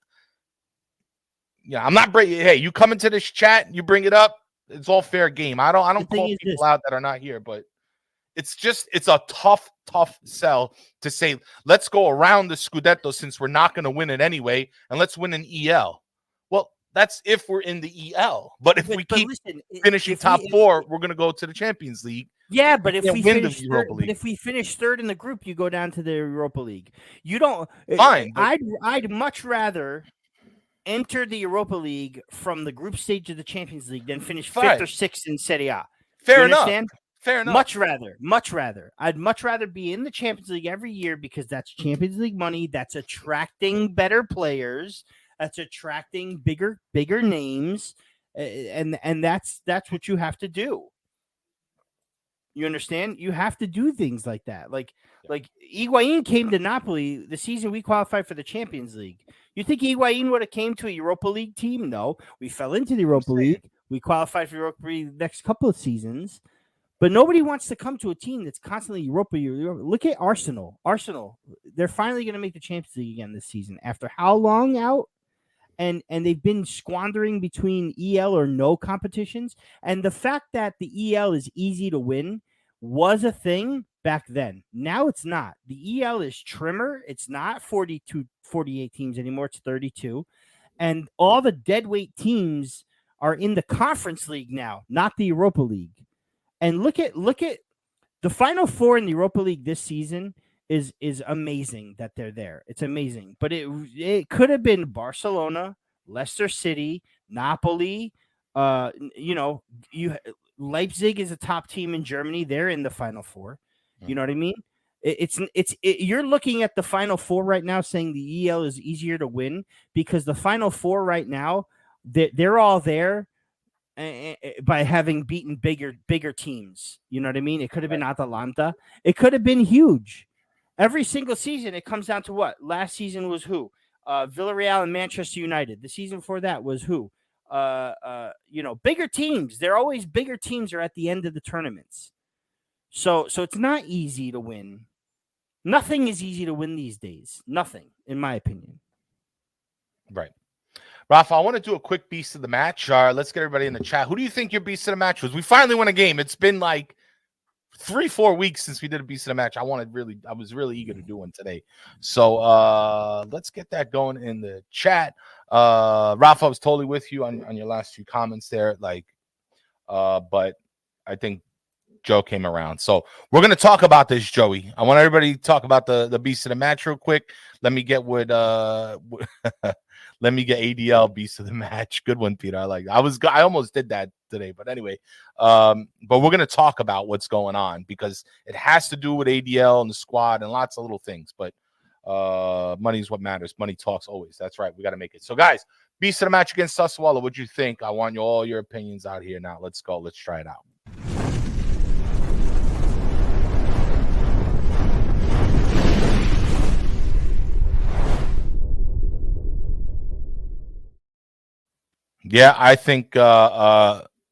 Yeah, I'm not breaking. Hey, you come into this chat, you bring it up. It's all fair game. I don't call people out that are not here, but it's a tough sell to say let's go around the Scudetto since we're not going to win it anyway, and let's win an EL. Well, that's if we're in the EL. But if we keep finishing top 4, we're going to go to the Champions League. Yeah, but if we finish third in the group, you go down to the Europa League. You don't. Fine. I'd much rather enter the Europa League from the group stage of the Champions League than finish 5th or 6th in Serie A. Fair enough. Much rather. I'd much rather be in the Champions League every year because that's Champions League money. That's attracting better players. That's attracting bigger names, and that's what you have to do. You understand? You have to do things like that. Like Higuain came to Napoli the season we qualified for the Champions League. You think Higuain would have came to a Europa League team? No, we fell into the Europa League. We qualified for Europa League the next couple of seasons. But nobody wants to come to a team that's constantly Europa. Look at Arsenal. They're finally going to make the Champions League again this season. After how long out? And they've been squandering between EL or no competitions. And the fact that the EL is easy to win was a thing back then. Now it's not. The EL is trimmer. It's not 42, 48 teams anymore. It's 32. And all the deadweight teams are in the Conference League now, not the Europa League. And look at the Final 4 in the Europa League this season is Amazing that they're there. It's amazing. But it could have been Barcelona, Leicester City, Napoli. Leipzig is a top team in Germany. They're in the Final 4. You know what I mean? You're looking at the Final 4 right now saying the EL is easier to win because the Final 4 right now, they're all there by having beaten bigger teams. You know what I mean? It could have been Atalanta. It could have been huge. Every single season, it comes down to what? Last season was who? Villarreal and Manchester United. The season before that was who? Bigger teams. They're always bigger teams are at the end of the tournaments. So it's not easy to win. Nothing is easy to win these days. Nothing, in my opinion. Right. Raffa, I want to do a quick beast of the match. Let's get everybody in the chat. Who do you think your beast of the match was? We finally won a game. It's been like 3-4 weeks since we did a beast of the match. I was really eager to do one today. So let's get that going in the chat. Raffa, I was totally with you on your last few comments there. But I think Joe came around. So we're going to talk about this, Joey. I want everybody to talk about the beast of the match real quick. Let me get let me get ADL beast of the match. Good one, Peter. I almost did that today, but anyway. But we're going to talk about what's going on because it has to do with ADL and the squad and lots of little things. But money is what matters. Money talks always. That's right. We got to make it. So, guys, beast of the match against Sassuolo. What'd you think? I want all your opinions out here now. Let's go. Let's try it out. Yeah, I think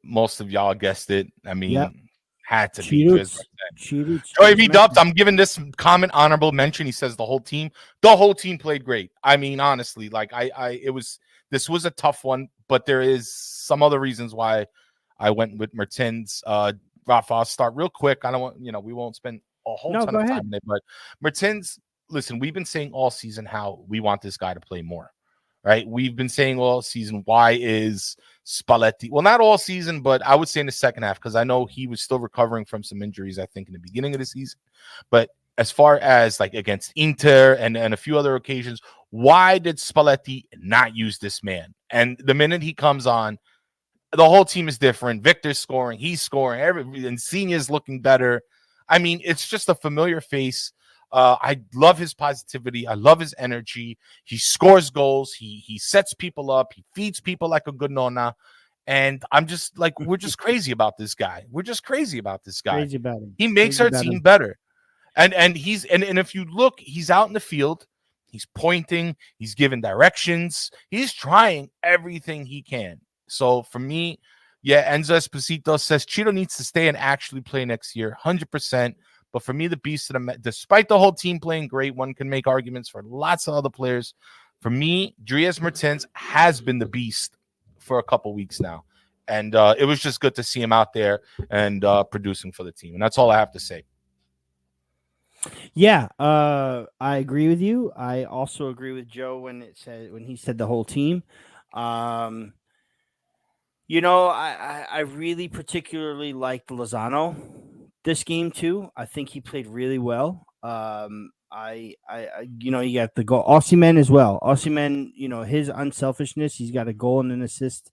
most of y'all guessed it. I mean, had to be. Joey B. Dubs, I'm giving this comment honorable mention. He says the whole team played great. I mean, honestly, this was a tough one, but there is some other reasons why I went with Mertens. Rafa, I'll start real quick. I don't want, we won't spend a whole ton of time in it, but Mertens, listen, we've been saying all season how we want this guy to play more. Right, we've been saying all season, why is Spalletti? Well, not all season, but I would say in the second half because I know he was still recovering from some injuries. I think in the beginning of the season, but as far as like against Inter and a few other occasions, why did Spalletti not use this man? And the minute he comes on, the whole team is different. Victor's scoring, he's scoring, and Senior's looking better. I mean, it's just a familiar face. I love his positivity. I love his energy. He scores goals. He sets people up. He feeds people like a good nonna. And I'm just like, we're just crazy about this guy. We're just crazy about this guy. Crazy about him. He makes our team better. And if you look, he's out in the field. He's pointing. He's giving directions. He's trying everything he can. So for me, Enzo Esposito says Cheeto needs to stay and actually play next year, 100%. But for me, the beast of the despite the whole team playing great, one can make arguments for lots of other players. For me, Dries Mertens has been the beast for a couple weeks now. And it was just good to see him out there and producing for the team. And that's all I have to say. Yeah, I agree with you. I also agree with Joe when he said the whole team. I really particularly liked Lozano this game too. I think he played really well. You got the goal. Osimhen as well. Osimhen, his unselfishness. He's got a goal and an assist.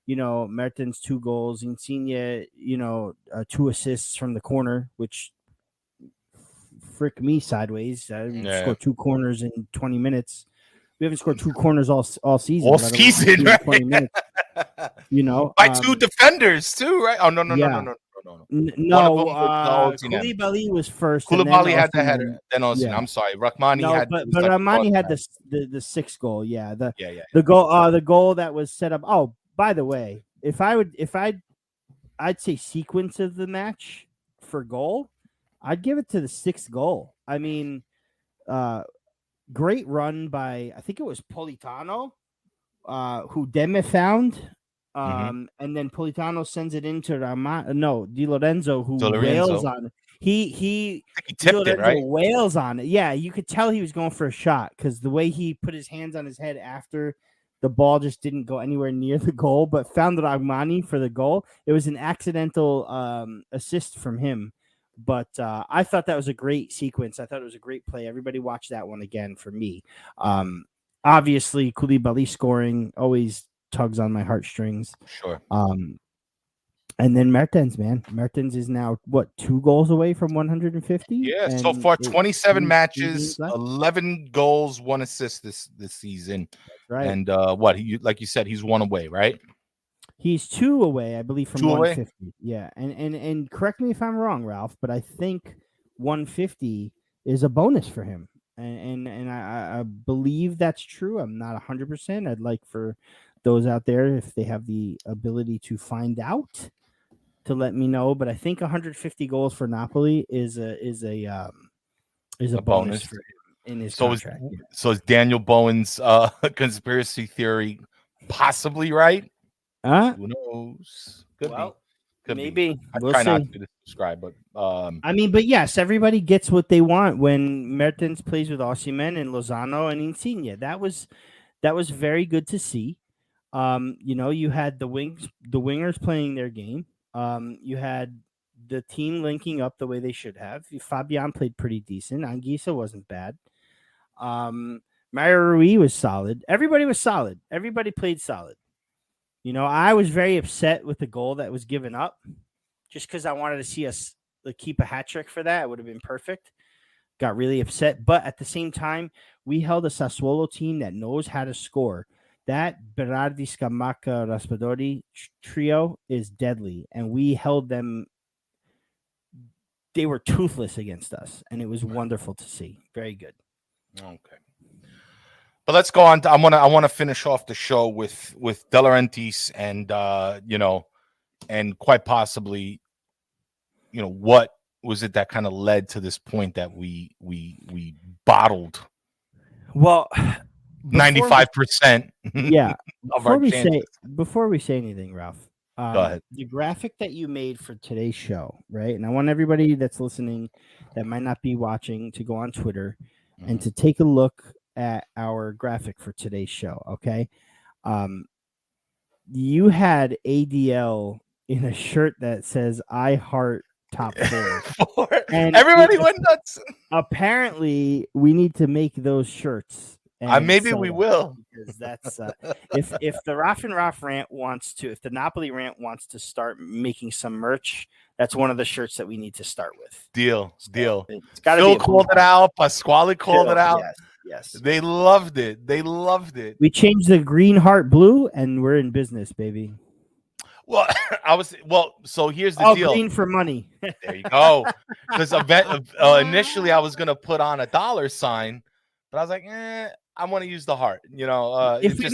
Mertens 2 goals. Insigne, 2 assists from the corner, which frick me sideways. Scored 2 corners in 20 minutes. We haven't scored 2 corners all season. All season, right? 20 minutes. By 2 defenders too, right? Oh no. Koulibaly was first. Koulibaly had the header. Then Osimhen. I'm sorry, Rahmani had. But Rahmani had the 6th goal. Yeah, the goal. The goal that was set up. Oh, by the way, I'd say sequence of the match for goal, I'd give it to the 6th goal. I mean, great run by, I think it was Politano, who Demme found. And then Politano sends it into Di Lorenzo, who wails on it. He tipped it, right? Wails on it. Yeah, you could tell he was going for a shot because the way he put his hands on his head after the ball just didn't go anywhere near the goal, but found Rahmani for the goal. It was an accidental assist from him. But I thought that was a great sequence. I thought it was a great play. Everybody watch that one again for me. Obviously, Koulibaly scoring always tugs on my heartstrings. Sure. And then Mertens, man. Mertens is now, 2 goals away from 150? Yeah, so far 27 matches, 11 goals, 1 assist this season. That's right. And like you said, he's 1 away, right? He's 2 away, I believe, from 150. Away? Yeah, and correct me if I'm wrong, Ralph, but I think 150 is a bonus for him. And I believe that's true. I'm not 100%. I'd like for those out there, if they have the ability to find out, to let me know. But I think 150 goals for Napoli is a bonus for him in his contract. So is Daniel Bowen's conspiracy theory possibly right. Huh? Who knows? Could Well, be. maybe. I We'll try not see. to subscribe, but I mean, but yes, everybody gets what they want when Mertens plays with Osimhen and Lozano and Insigne. That was very good to see. You had the wingers playing their game. You had the team linking up the way they should have. Fabian played pretty decent. Anguissa wasn't bad. Mario Rui was solid. Everybody was solid. Everybody played solid. I was very upset with the goal that was given up, just because I wanted to see us keep a hat trick for that. It would have been perfect. Got really upset, but at the same time, we held a Sassuolo team that knows how to score. That Berardi, Scamacca, Raspadori trio is deadly, and we held them. They were toothless against us, and it was wonderful to see. Very good. Okay. But let's go on. I want to finish off the show with De Laurentis and and quite possibly, what was it that kind of led to this point that we bottled Well, 95%. Yeah. Of our chances. Before we say anything, Ralph, Go ahead. the graphic that you made for today's show, right? And I want everybody that's listening that might not be watching to go on Twitter and to take a look at our graphic for today's show, okay? You had ADL in a shirt that says "I heart top four," and everybody went nuts. Apparently, we need to make those shirts. Maybe we will, because that's if the Raff N Raff Rant if the Napoli Rant wants to start making some merch, that's one of the shirts that we need to start with. Deal. It's gotta Phil be called it out. Pasquale called it out. Yes. They loved it. We changed the green heart blue, and we're in business, baby. Well, so here's the deal. Green for money. There you go. Because initially I was gonna put on a dollar sign, but I was like, I want to use the heart. If we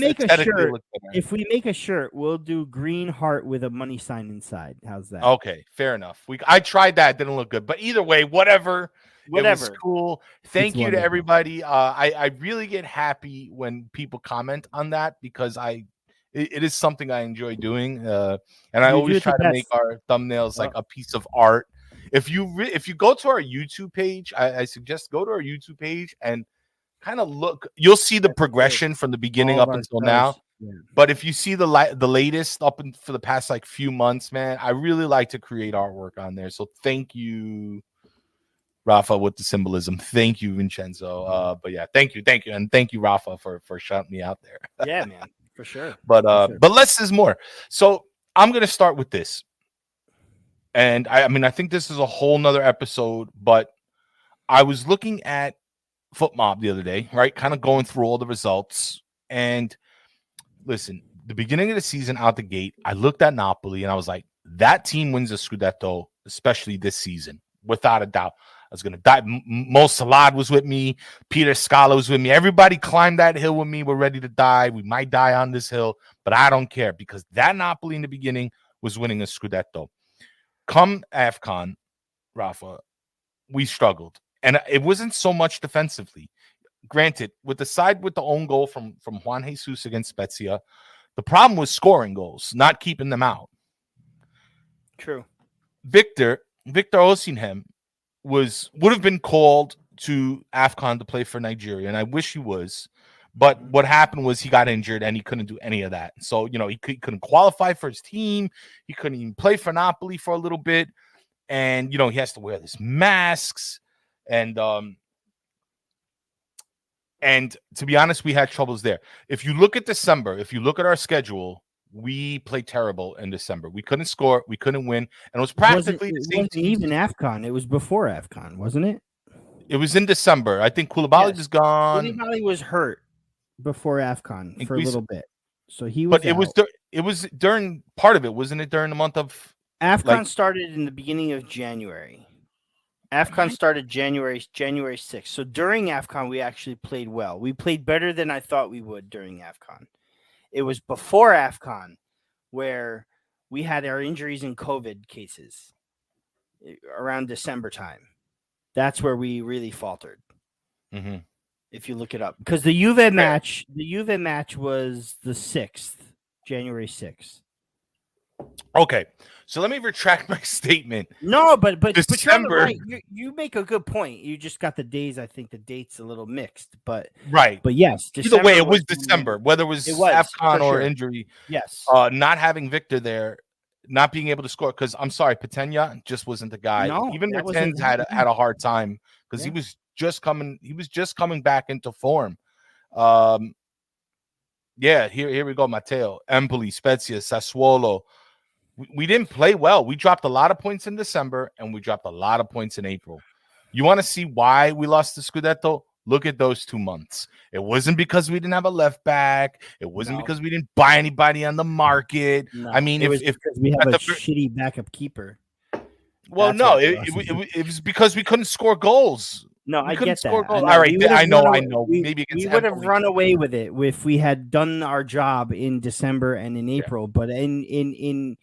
make a shirt, we'll do green heart with a money sign inside. How's that? Okay, fair enough. I tried that; it didn't look good. But either way, whatever. It was cool. Thank you to everybody. I really get happy when people comment on that because it is something I enjoy doing. And I always try to make our thumbnails like a piece of art. If you go to our YouTube page, I suggest go to our YouTube page and kind of look. You'll see the progression from the beginning up until now. Yeah. But if you see the latest for the past few months, man, I really like to create artwork on there. So thank you, Raffa, with the symbolism. Thank you, Vincenzo. But yeah, thank you, and thank you, Raffa, for shouting me out there. Yeah, man, for sure. But less is more. So I'm gonna start with this, and I think this is a whole nother episode. But I was looking at FootMob the other day, right? Kind of going through all the results, and listen, the beginning of the season out the gate, I looked at Napoli and I was like, that team wins the Scudetto, especially this season, without a doubt. I was going to die. Mo Salah was with me. Peter Scala was with me. Everybody climbed that hill with me. We're ready to die. We might die on this hill, but I don't care because that Napoli in the beginning was winning a Scudetto. Come AFCON, Raffa, we struggled. And it wasn't so much defensively. Granted, with the own goal from Juan Jesus against Spezia, the problem was scoring goals, not keeping them out. True. Victor Osimhen would have been called to AFCON to play for Nigeria, and I wish he was. But what happened was he got injured, and he couldn't do any of that. So, he couldn't qualify for his team. He couldn't even play for Napoli for a little bit. And, he has to wear these masks. And to be honest, we had troubles there. If you look at December, if you look at our schedule, we played terrible in December. We couldn't score. We couldn't win. And it was practically the same team. Even AFCON. It was before AFCON, wasn't it? It was in December. I think Koulibaly was gone. Koulibaly was hurt before AFCON for a little bit. So he was it was during part of it, wasn't it, during the month of AFCON started in the beginning of January. AFCON started January 6th. So during AFCON, we actually played well. We played better than I thought we would during AFCON. It was before AFCON where we had our injuries and COVID cases around December time. That's where we really faltered. Mm-hmm. if you look it up, because the Juve match was the 6th, January 6th. Okay, so let me retract my statement. No, but December. you're on the right. You make a good point. You just got the days. I think the dates a little mixed, but Right. But yes, Either way, it was December, whether it was AFCON or injury. Yes. Not having Victor there, not being able to score, because I'm sorry, Patenya just wasn't the guy. No, even that Martins wasn't- had a hard time because Yeah. he was just coming back into form. Here we go, Matteo, Empoli, Spezia, Sassuolo. We didn't play well. We dropped a lot of points in December and we dropped a lot of points in April. You want to see why we lost the Scudetto? Look at those 2 months. It wasn't because we didn't have a left back. It wasn't because we didn't buy anybody on the market. No, I mean, it was if because we have a shitty backup keeper. Well, That's no, what it was because we couldn't score goals. No, We I couldn't get that. score I goals. know. All right, We I would've know. We, Maybe we against would have Empoli. run away with it if we had done our job in December and in April. But in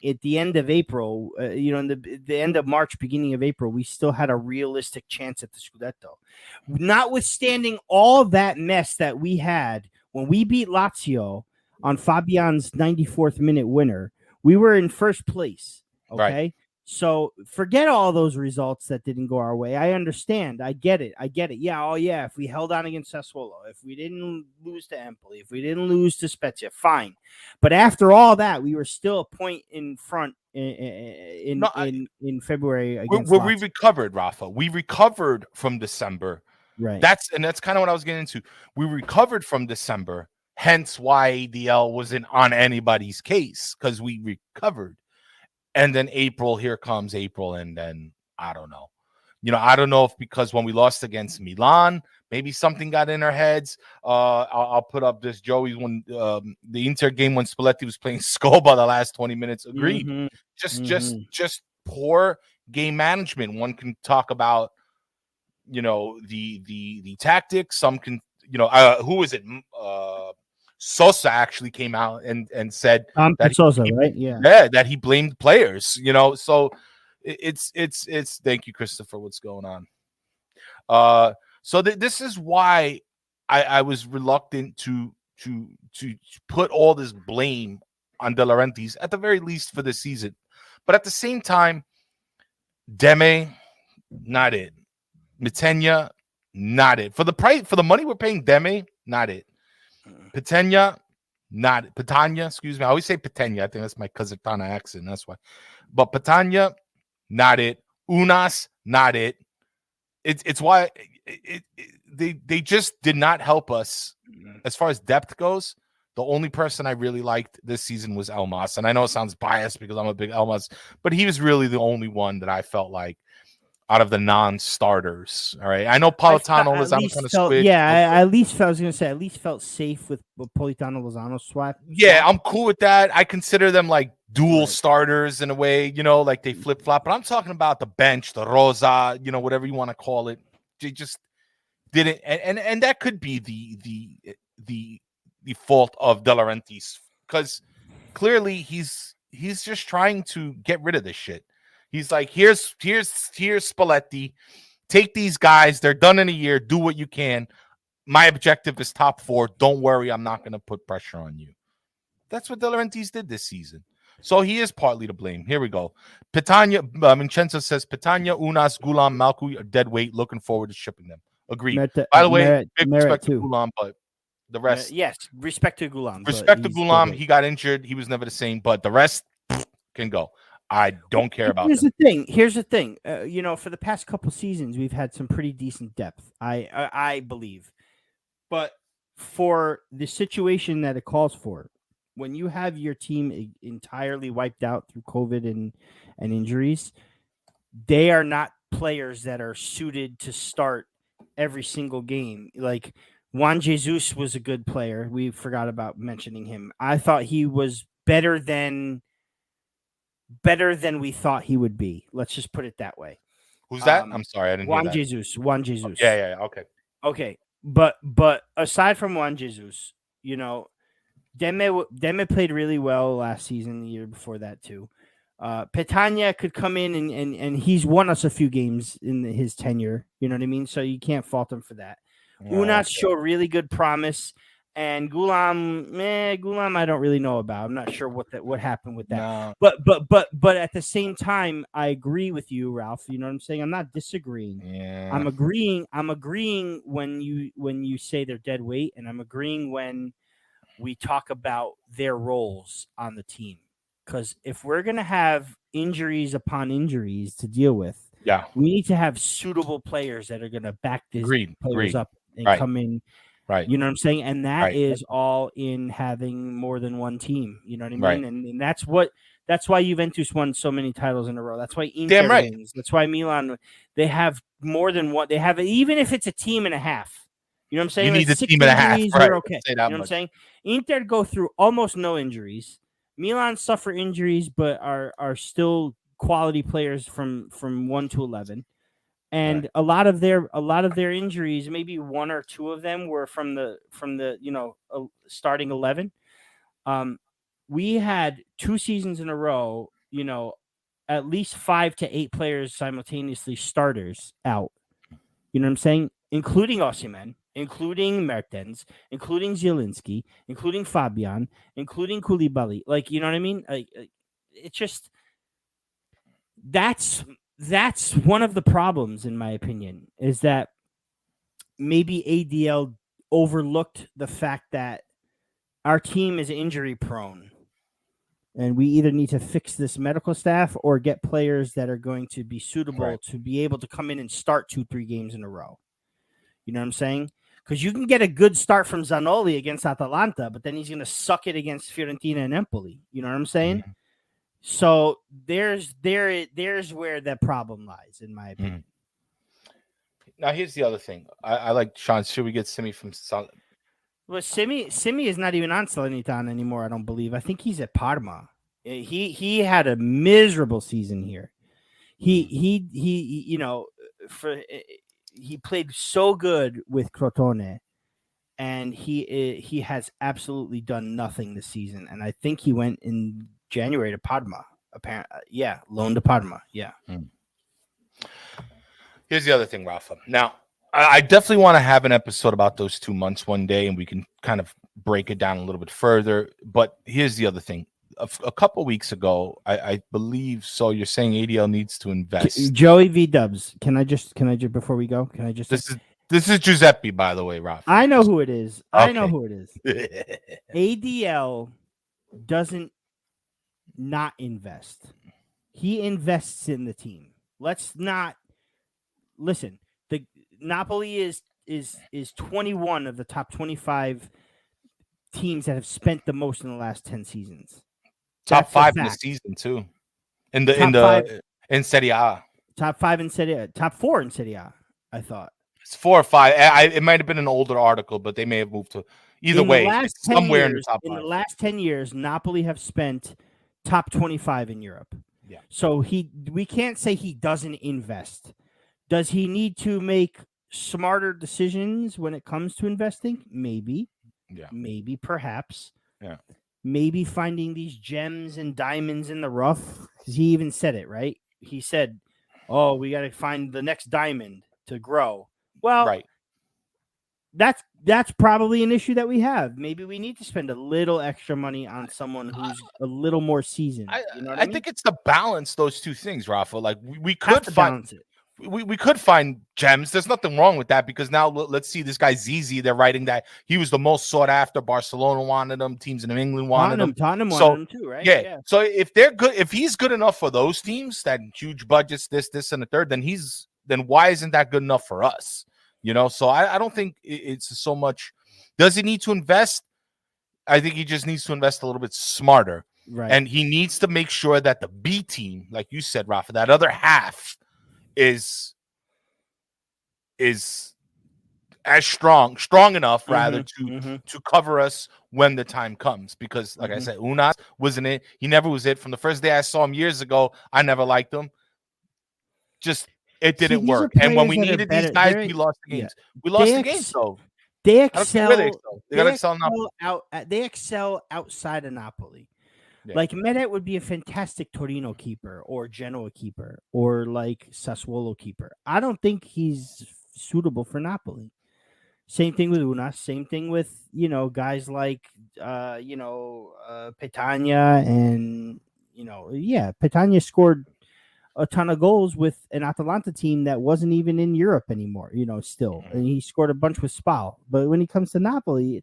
at the end of April, in the end of March, beginning of April, we still had a realistic chance at the Scudetto. Notwithstanding all that mess that we had when we beat Lazio on Fabian's 94th minute winner, we were in first place. Okay. Right. So forget all those results that didn't go our way. I understand. I get it. Yeah. Oh, yeah. If we held on against Sassuolo, if we didn't lose to Empoli, if we didn't lose to Spezia, fine. But after all that, we were still a point in front in February against we recovered, Raffa. We recovered from December. Right. That's kind of what I was getting into. We recovered from December, hence why ADL wasn't on anybody's case, because we recovered. And then April, here comes April, and then I don't know. I don't know if because when we lost against Milan, maybe something got in our heads. I'll put up this Joey's one, the Inter game when Spalletti was playing Scoba the last 20 minutes. Agreed. Just poor game management. One can talk about, the tactics. Some can, who was it? Sosa actually came out and said that Sosa, right? Yeah, that he blamed players. So it's thank you, Christopher. What's going on? So this is why I was reluctant to put all this blame on De Laurentiis, at the very least for the season. But at the same time, Deme, not it. Matenya, not it. For the money we're paying Deme, not it. Patenya, excuse me. I always say Patenya. I think that's my Kazakhstan accent. That's why. But Patenya, not it. Unas, not it. It's why they just did not help us as far as depth goes. The only person I really liked this season was Elmas. And I know it sounds biased because I'm a big Elmas, but he was really the only one that I felt like out of the non-starters. All right. I know Politano Lozano kind of switched. Yeah, I was going to say, at least felt safe with Politano Lozano swap. Yeah, I'm cool with that. I consider them like dual starters in a way, like they flip-flop. But I'm talking about the bench, the Rosa, whatever you want to call it. They just didn't. And that could be the fault of De Laurentiis, because clearly he's just trying to get rid of this shit. He's like, here's Spalletti. Take these guys. They're done in a year. Do what you can. My objective is top 4. Don't worry. I'm not going to put pressure on you. That's what De Laurentiis did this season. So he is partly to blame. Here we go. Patanya, Vincenzo says, Patanya, Unas, Gulam, Malku are dead weight. Looking forward to shipping them. Agreed. By the way, big respect to Gulam, but the rest. Yes, respect to Gulam. Respect to Gulam. He got injured. He was never the same, but the rest can go. I don't care about Here's the thing. For the past couple seasons, we've had some pretty decent depth. I believe, but for the situation that it calls for, when you have your team entirely wiped out through COVID and injuries, they are not players that are suited to start every single game. Like Juan Jesus was a good player. We forgot about mentioning him. I thought he was better than we thought he would be. Let's just put it that way. Who's that? I'm sorry, I didn't hear that. Juan Jesus. Oh, yeah, okay. But aside from Juan Jesus, Deme played really well last season, the year before that too. Petagna could come in and he's won us a few games in his tenure. You know what I mean? So you can't fault him for that. Unat show really good promise. And Gulam, I don't really know about. I'm not sure what happened with that. No. But at the same time, I agree with you, Ralph. You know what I'm saying? I'm not disagreeing. Yeah. I'm agreeing when you say they're dead weight, and I'm agreeing when we talk about their roles on the team. Because if we're gonna have injuries upon injuries to deal with, we need to have suitable players that are gonna back these players up and come in. Right. You know what I'm saying? And that is all in having more than one team. You know what I mean? Right. And that's why Juventus won so many titles in a row. That's why Inter wins. That's why Milan, they have more than one. They have, even if it's a team and a half. You know what I'm saying? You need like a team and a half. Right. You're okay. You know what I'm saying? Inter go through almost no injuries. Milan suffer injuries, but are still quality players from 1 to 11. And a lot of their injuries, maybe one or two of them were from the starting 11. We had 2 seasons in a row, at least 5 to 8 players simultaneously starters out. You know what I'm saying? Including Osimhen, including Mertens, including Zielinski, including Fabian, including Koulibaly. Like, you know what I mean? It's just that's one of the problems, in my opinion, is that maybe ADL overlooked the fact that our team is injury prone. And we either need to fix this medical staff or get players that are going to be suitable to be able to come in and start 2-3 games in a row. You know what I'm saying? Because you can get a good start from Zanoli against Atalanta, but then he's going to suck it against Fiorentina and Napoli. You know what I'm saying? Mm-hmm. So there's where the problem lies, in my opinion. Now, here's the other thing. I like, Sean, should we get Simi from Well, Simi is not even on Salernitana anymore, I don't believe. I think he's at Parma. He had a miserable season here. He played so good with Crotone, and he has absolutely done nothing this season. And I think he went in January to Parma. Apparently, loan to Parma. Yeah. Here's the other thing, Raffa. Now, I definitely want to have an episode about those 2 months one day, and we can kind of break it down a little bit further. But here's the other thing. A couple weeks ago, I believe, so you're saying ADL needs to invest. Joey V Dubs. Can I just before we go? Can I just? This is Giuseppe, by the way, Raffa. I know who it is. Okay. I know who it is. ADL doesn't not invest. He invests in the team. Let's not listen. The Napoli is 21 of the top 25 teams that have spent the most in the last 10 seasons. Top 5 in the season too. In Serie A. Top 5 in Serie A. Top 4 in Serie A, I thought. It's 4 or 5. It might have been an older article, but they may have moved to either way. Somewhere in the top 5. In the last 10 years, Napoli have spent top 25 in Europe. Yeah. So we can't say he doesn't invest. Does he need to make smarter decisions when it comes to investing? Maybe. Yeah. Maybe, perhaps. Yeah. Maybe finding these gems and diamonds in the rough. Because he even said it, right? He said, "Oh, we got to find the next diamond to grow." Well, right. That's probably an issue that we have. Maybe we need to spend a little extra money on someone who's a little more seasoned. You know what I mean? think it's to balance those two things, Rafa. Like we could balance it. We could find gems. There's nothing wrong with that, because now let's see this guy Zizi. They're writing that he was the most sought after. Barcelona wanted him. Teams in England wanted him. Tottenham wanted him too, right? Yeah. So if they're good, if he's good enough for those teams, that huge budgets, this, and the third, then why isn't that good enough for us? You know. So I don't think it's so much. Does he need to invest? I think he just needs to invest a little bit smarter. Right. And he needs to make sure that the B team, like you said, Rafa, that other half is as strong enough rather to cover us when the time comes, because like I said, Unas wasn't it. He never was it. From the first day I saw him years ago, I never liked him. Just it didn't work. And when we needed these guys, we lost the games. We lost the games though. They excel. They gotta excel They excel outside of Napoli. Yeah. Like Meret would be a fantastic Torino keeper or Genoa keeper or like Sassuolo keeper. I don't think he's suitable for Napoli. Same thing with Unas. Same thing with, guys like, Petagna and, Petagna scored a ton of goals with an Atalanta team that wasn't even in Europe anymore, still. And he scored a bunch with Spal. But when he comes to Napoli,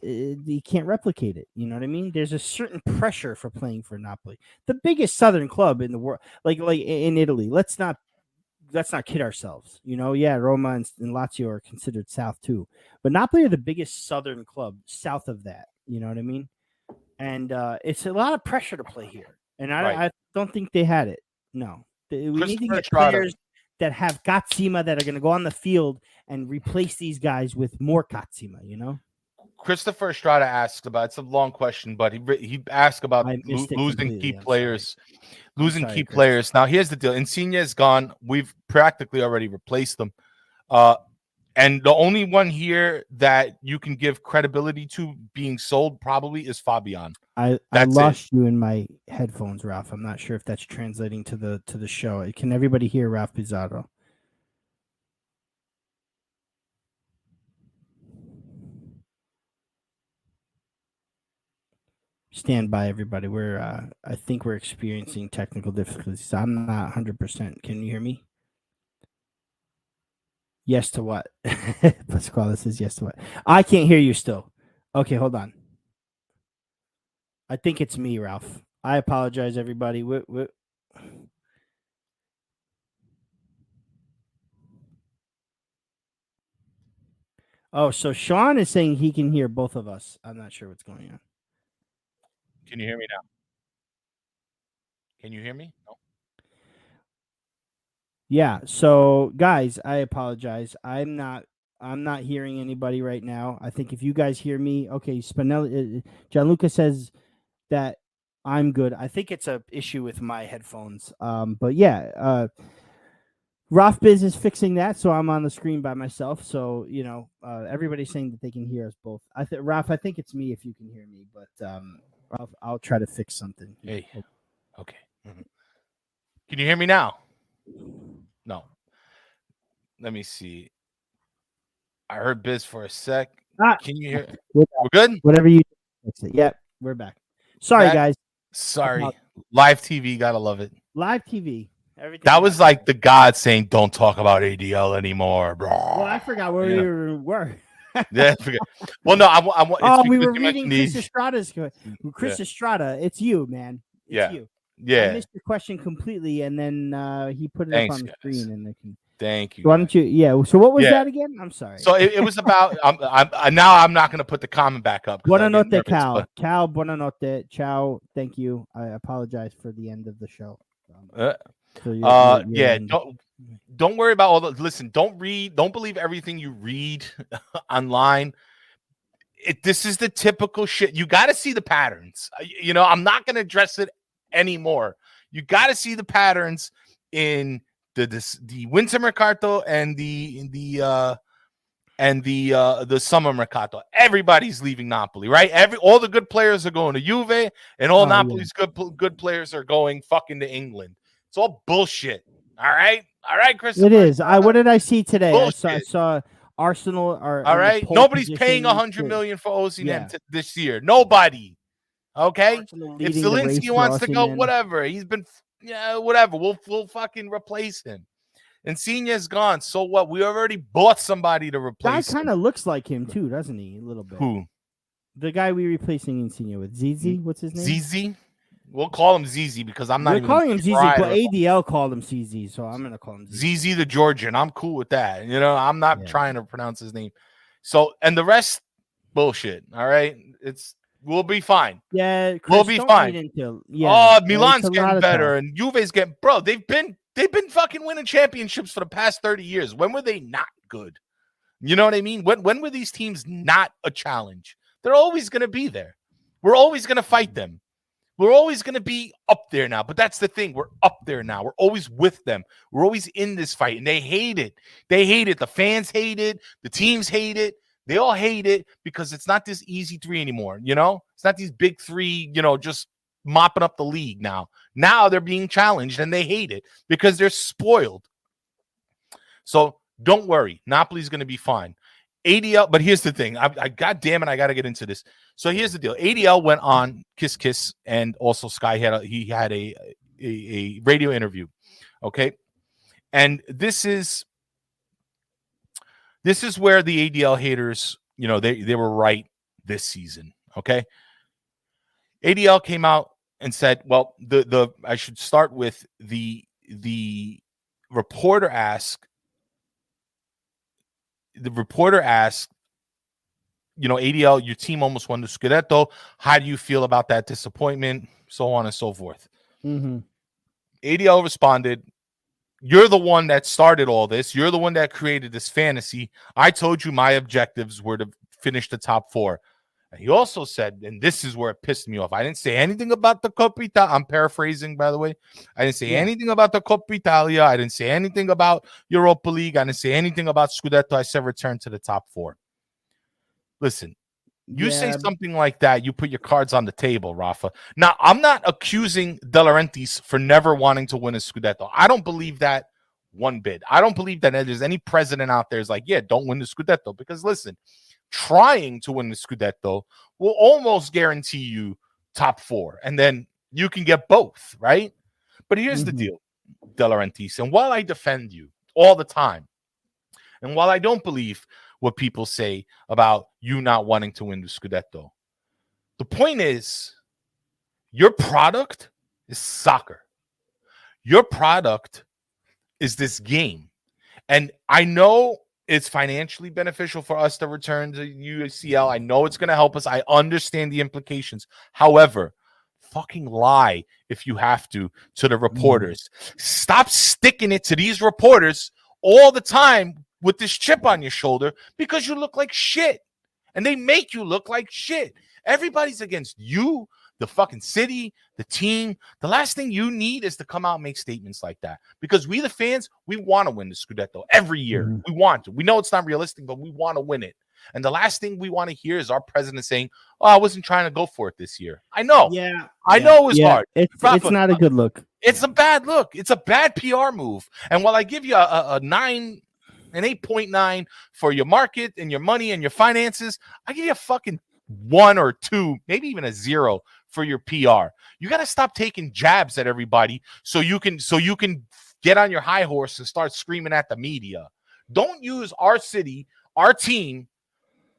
he can't replicate it. You know what I mean? There's a certain pressure for playing for Napoli, the biggest Southern club in the world, like in Italy. Let's not kid ourselves. Roma and Lazio are considered South too, but Napoli are the biggest Southern club south of that. You know what I mean? And it's a lot of pressure to play here, and I don't think they had it. No, we need to get players that have Katzima that are going to go on the field and replace these guys with more Katzima. Christopher Estrada asked about, it's a long question, but he asked about losing key players. Losing key players. Now, here's the deal. Insigne is gone. We've practically already replaced them. And the only one here that you can give credibility to being sold probably is Fabian. I lost you in my headphones, Ralph. I'm not sure if that's translating to the show. Can everybody hear Ralph Pizarro? Stand by, everybody. I think we're experiencing technical difficulties. I'm not 100%. Can you hear me? Yes to what? Pasquale says yes to what? I can't hear you still. Okay, hold on. I think it's me, Ralph. I apologize, everybody. Oh, so Sean is saying he can hear both of us. I'm not sure what's going on. Can you hear me now? Can you hear me? No. Yeah. So, guys, I apologize. I'm not hearing anybody right now. I think if you guys hear me, okay. Spinelli, Gianluca says that I'm good. I think it's a issue with my headphones. But yeah, Raff Biz is fixing that, so I'm on the screen by myself. So everybody's saying that they can hear us both. Raff, I think it's me if you can hear me, but I'll try to fix something. Hey, okay. Mm-hmm. Can you hear me now? No. Let me see. I heard Biz for a sec. Can you hear? We're good? Whatever you fix it. Yep, we're back. Sorry, guys. Sorry. Live TV, gotta love it. Live TV. Everything. That was like the God saying, "Don't talk about ADL anymore, bro." Well, I forgot where we were. Yeah, I forget. Well, no, we were reading Chris Estrada's. Chris Estrada, it's you, man. It's you. Yeah. I missed your question completely, and then he put it up on the screen, and they can. Thank you. Why don't you? Yeah. So what was that again? I'm sorry. So it was about. Now I'm not going to put the comment back up. Buonanotte, Cal. Cal, buonanotte. Ciao. Thank you. I apologize for the end of the show. Yeah. Don't worry about all the. Listen. Don't believe everything you read online. This is the typical shit. You got to see the patterns. I'm not going to address it anymore. You got to see the patterns in the winter mercato and the summer mercato. Everybody's leaving Napoli, right? All the good players are going to Juve, and all Napoli's good players are going fucking to England. It's all bullshit. All right, Chris. It is. What did I see today? I saw Arsenal are all right. Nobody's paying $100 million for Osimhen this year. Nobody. Okay. If Zielinski wants to go, whatever. He's been, whatever. We'll fucking replace him. Insigne's gone. So what? We already bought somebody to replace him. Guy kind of looks like him too, doesn't he? A little bit. Who? The guy we replacing Insigne with. Zizi? What's his name? Zizi? We'll call him Zizi because I'm not. We're calling him Zizi, but ADL called him Zizi, so I'm gonna call him Zizi the Georgian. I'm cool with that. I'm not trying to pronounce his name. So, and the rest, bullshit. All right, we'll be fine. Yeah, Chris, we'll be fine. Milan's getting better, and Juve's getting. Bro, they've been fucking winning championships for the past 30 years. When were they not good? You know what I mean? When were these teams not a challenge? They're always gonna be there. We're always gonna fight them. We're always going to be up there now, but that's the thing. We're up there now. We're always with them. We're always in this fight, and they hate it. They hate it. The fans hate it. The teams hate it. They all hate it because it's not this easy three anymore, It's not these big three, just mopping up the league now. Now they're being challenged, and they hate it because they're spoiled. So don't worry. Napoli's going to be fine. ADL, but here's the thing. I God damn it, I got to get into this. So here's the deal. ADL went on Kiss Kiss, and also Sky had a radio interview. Okay, and this is where the ADL haters, they were right this season. Okay, ADL came out and said, well, I should start with the reporter asked, ADL, your team almost won the Scudetto. How do you feel about that disappointment? So on and so forth. Mm-hmm. ADL responded, you're the one that started all this. You're the one that created this fantasy. I told you my objectives were to finish the top 4. And he also said, and this is where it pissed me off, I didn't say anything about the Coppa Italia. I'm paraphrasing, by the way. I didn't say anything about the Coppa Italia. I didn't say anything about Europa League. I didn't say anything about Scudetto. I said return to the top 4. Listen, you say something like that, you put your cards on the table, Raffa. Now, I'm not accusing De Laurentiis for never wanting to win a Scudetto. I don't believe that one bit. I don't believe that there's any president out there is like, yeah, don't win the Scudetto. Because listen, trying to win the Scudetto will almost guarantee you top 4. And then you can get both, right? But here's the deal, De Laurentiis. And while I defend you all the time, and while I don't believe what people say about you not wanting to win the Scudetto, the point is your product is soccer. Your product is this game. And I know it's financially beneficial for us to return to UCL. I know it's going to help us. I understand the implications. However, fucking lie if you have to the reporters. Stop sticking it to these reporters all the time with this chip on your shoulder because you look like shit. And they make you look like shit. Everybody's against you, the fucking city, the team. The last thing you need is to come out and make statements like that. Because we, the fans, we want to win the Scudetto every year. We want to. We know it's not realistic, but we want to win it. And the last thing we want to hear is our president saying, oh, I wasn't trying to go for it this year. I know. Yeah. I know it was hard. It's not a good look. It's a bad look. It's a bad PR move. And while I give you an 8.9 for your market and your money and your finances, I give you a fucking 1 or 2, maybe even a 0 for your PR. You got to stop taking jabs at everybody so you can get on your high horse and start screaming at the media. Don't use our city, our team,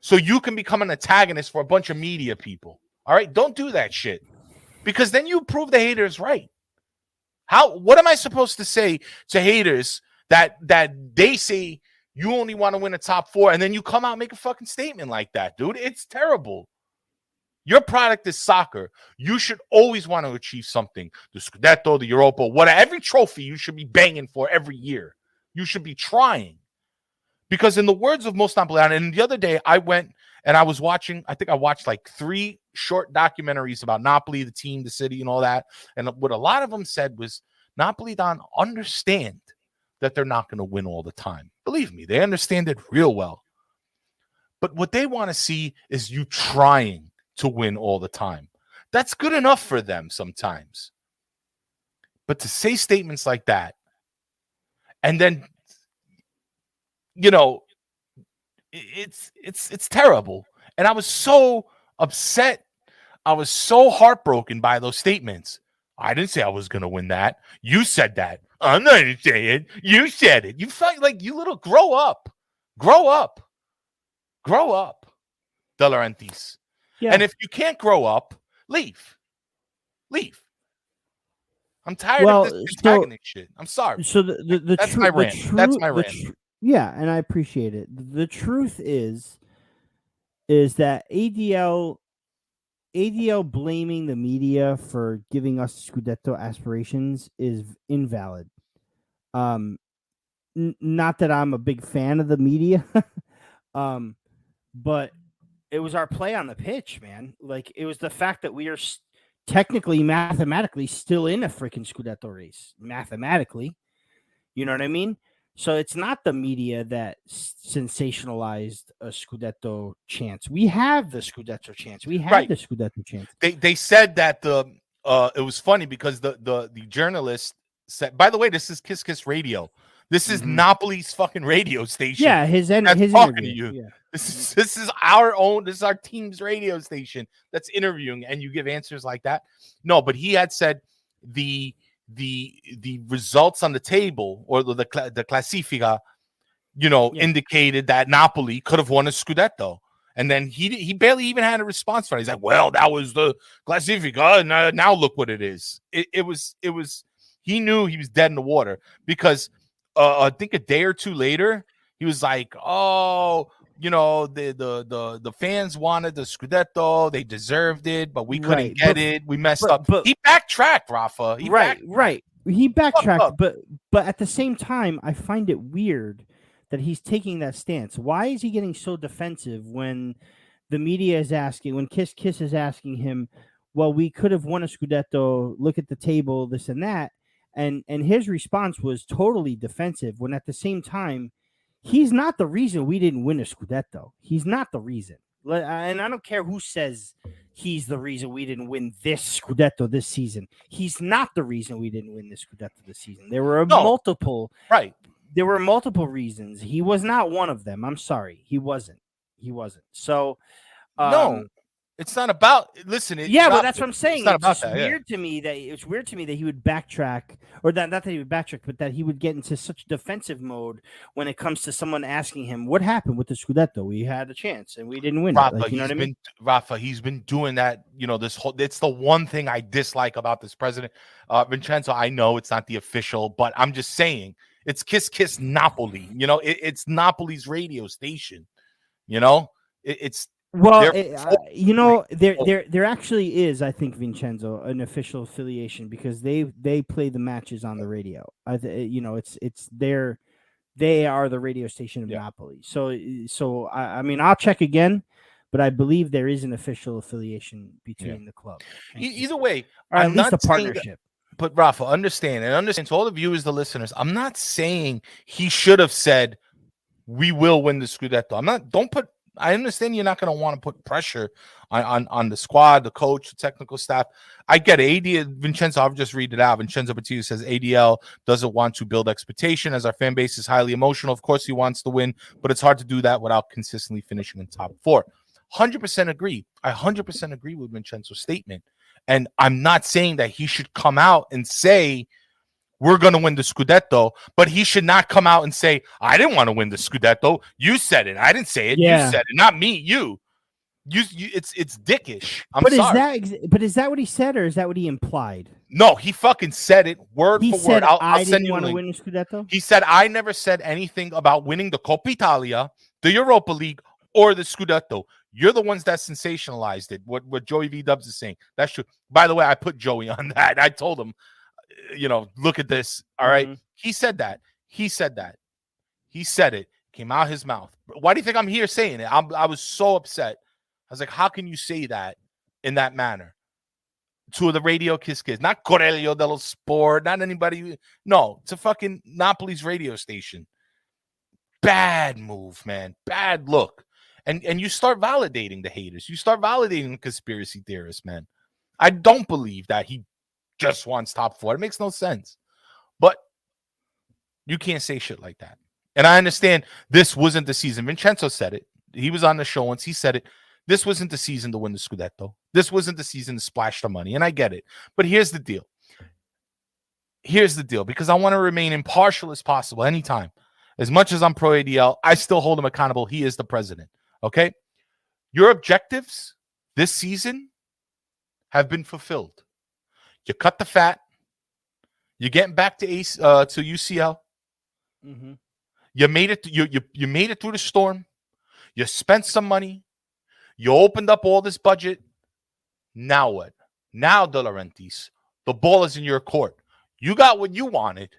so you can become an antagonist for a bunch of media people. All right? Don't do that shit. Because then you prove the haters right. What am I supposed to say to haters that they say you only want to win a top 4 and then you come out and make a fucking statement like that, dude? It's terrible. Your product is soccer. You should always want to achieve something. The Scudetto, the Europa, whatever. Every trophy you should be banging for every year. You should be trying. Because in the words of most Napolitano, and the other day I went and I was watching, I think I watched like 3 short documentaries about Napoli, the team, the city, and all that. And what a lot of them said was, Napolitano understand that they're not going to win all the time. Believe me, they understand it real well. But what they want to see is you trying to win all the time. That's good enough for them sometimes. But to say statements like that, and then, it's terrible. And I was so upset. I was so heartbroken by those statements. I didn't say I was going to win that. You said that. I'm not going to say it. You said it. You felt like you little grow up. Grow up. Grow up, De Laurentiis. Yeah. And if you can't grow up, leave. Leave. I'm tired of this antagonist shit. I'm sorry. So that's my rant. That's my rant. Yeah, and I appreciate it. The truth is that ADL blaming the media for giving us Scudetto aspirations is invalid. Not that I'm a big fan of the media, but it was our play on the pitch, man. Like, it was the fact that we are technically, mathematically, still in a freaking Scudetto race. Mathematically. You know what I mean? So it's not the media that sensationalized a Scudetto chance. We have the Scudetto chance. We have the Scudetto chance. They said that it was funny because the journalist said, by the way, this is Kiss Kiss Radio. This is Napoli's fucking radio station. Yeah, his talking interview. to you. Yeah. This is our own. This is our team's radio station that's interviewing, and you give answers like that. No, but he had said the results on the table or the classifica, indicated that Napoli could have won a Scudetto. And then he barely even had a response for it. He's like, well, that was the classifica, and now look what it is. It was he knew he was dead in the water because I think a day or two later, he was like, oh, the fans wanted the Scudetto, they deserved it, but we couldn't get it. We messed up. But he backtracked, Raffa. Right. He backtracked, but at the same time, I find it weird that he's taking that stance. Why is he getting so defensive when the media is asking, when Kiss is asking him, well, we could have won a Scudetto, look at the table, this and that. And his response was totally defensive when at the same time, he's not the reason we didn't win a Scudetto. He's not the reason. And I don't care who says he's the reason we didn't win this Scudetto this season. He's not the reason we didn't win this Scudetto this season. There were multiple. Right. There were multiple reasons. He was not one of them. I'm sorry. He wasn't. So, no, it's not about. Listen, but that's what I'm saying. It's weird to me that he would backtrack, or not that he would backtrack, but that he would get into such defensive mode when it comes to someone asking him what happened with the Scudetto. We had a chance and we didn't win. Raffa, you know what I mean? Raffa, he's been doing that. It's the one thing I dislike about this president, Vincenzo. I know it's not the official, but I'm just saying. It's Kiss Napoli, it's Napoli's radio station, it's there actually is, I think, Vincenzo, an official affiliation because they play the matches on the radio. They are the radio station of Napoli. So I mean, I'll check again, but I believe there is an official affiliation between the club. Either way, or at least a partnership. But Raffa, understand to all the viewers, the listeners, I'm not saying he should have said we will win the Scudetto. I understand you're not going to want to put pressure on the squad, the coach, the technical staff. I get it. Vincenzo, I'll just read it out. Vincenzo Battista says ADL doesn't want to build expectation as our fan base is highly emotional. Of course, he wants to win, but it's hard to do that without consistently finishing in top four. 100% agree. I 100% agree with Vincenzo's statement. And I'm not saying that he should come out and say, we're going to win the Scudetto, but he should not come out and say, I didn't want to win the Scudetto. You said it. I didn't say it. Yeah. You said it, not me. You it's dickish. I'm sorry. Is that what he said, or is that what he implied? No, he fucking said it word for word. I'll send you a link. To win the Scudetto? He said, I never said anything about winning the Coppa Italia, the Europa League, or the Scudetto. You're the ones that sensationalized it. What Joey V Dubs is saying. That's true. By the way, I put Joey on that. I told him, look at this. All right. Mm-hmm. He said that. He said it. Came out his mouth. Why do you think I'm here saying it? I was so upset. I was like, how can you say that in that manner? To the radio Kiss, not Corelio dello Sport, not anybody. No, it's a fucking Napoli's radio station. Bad move, man. Bad look. And you start validating the haters. You start validating the conspiracy theorists, man. I don't believe that he just wants top four. It makes no sense. But you can't say shit like that. And I understand this wasn't the season. Vincenzo said it. He was on the show once. He said it. This wasn't the season to win the Scudetto. This wasn't the season to splash the money. And I get it. But here's the deal. Because I want to remain impartial as possible anytime. As much as I'm pro ADL, I still hold him accountable. He is the president. Okay? Your objectives this season have been fulfilled. You cut the fat. You're getting back to UCL. Mm-hmm. You made it. You made it through the storm. You spent some money. You opened up all this budget. Now what? Now, De Laurentis, the ball is in your court. You got what you wanted.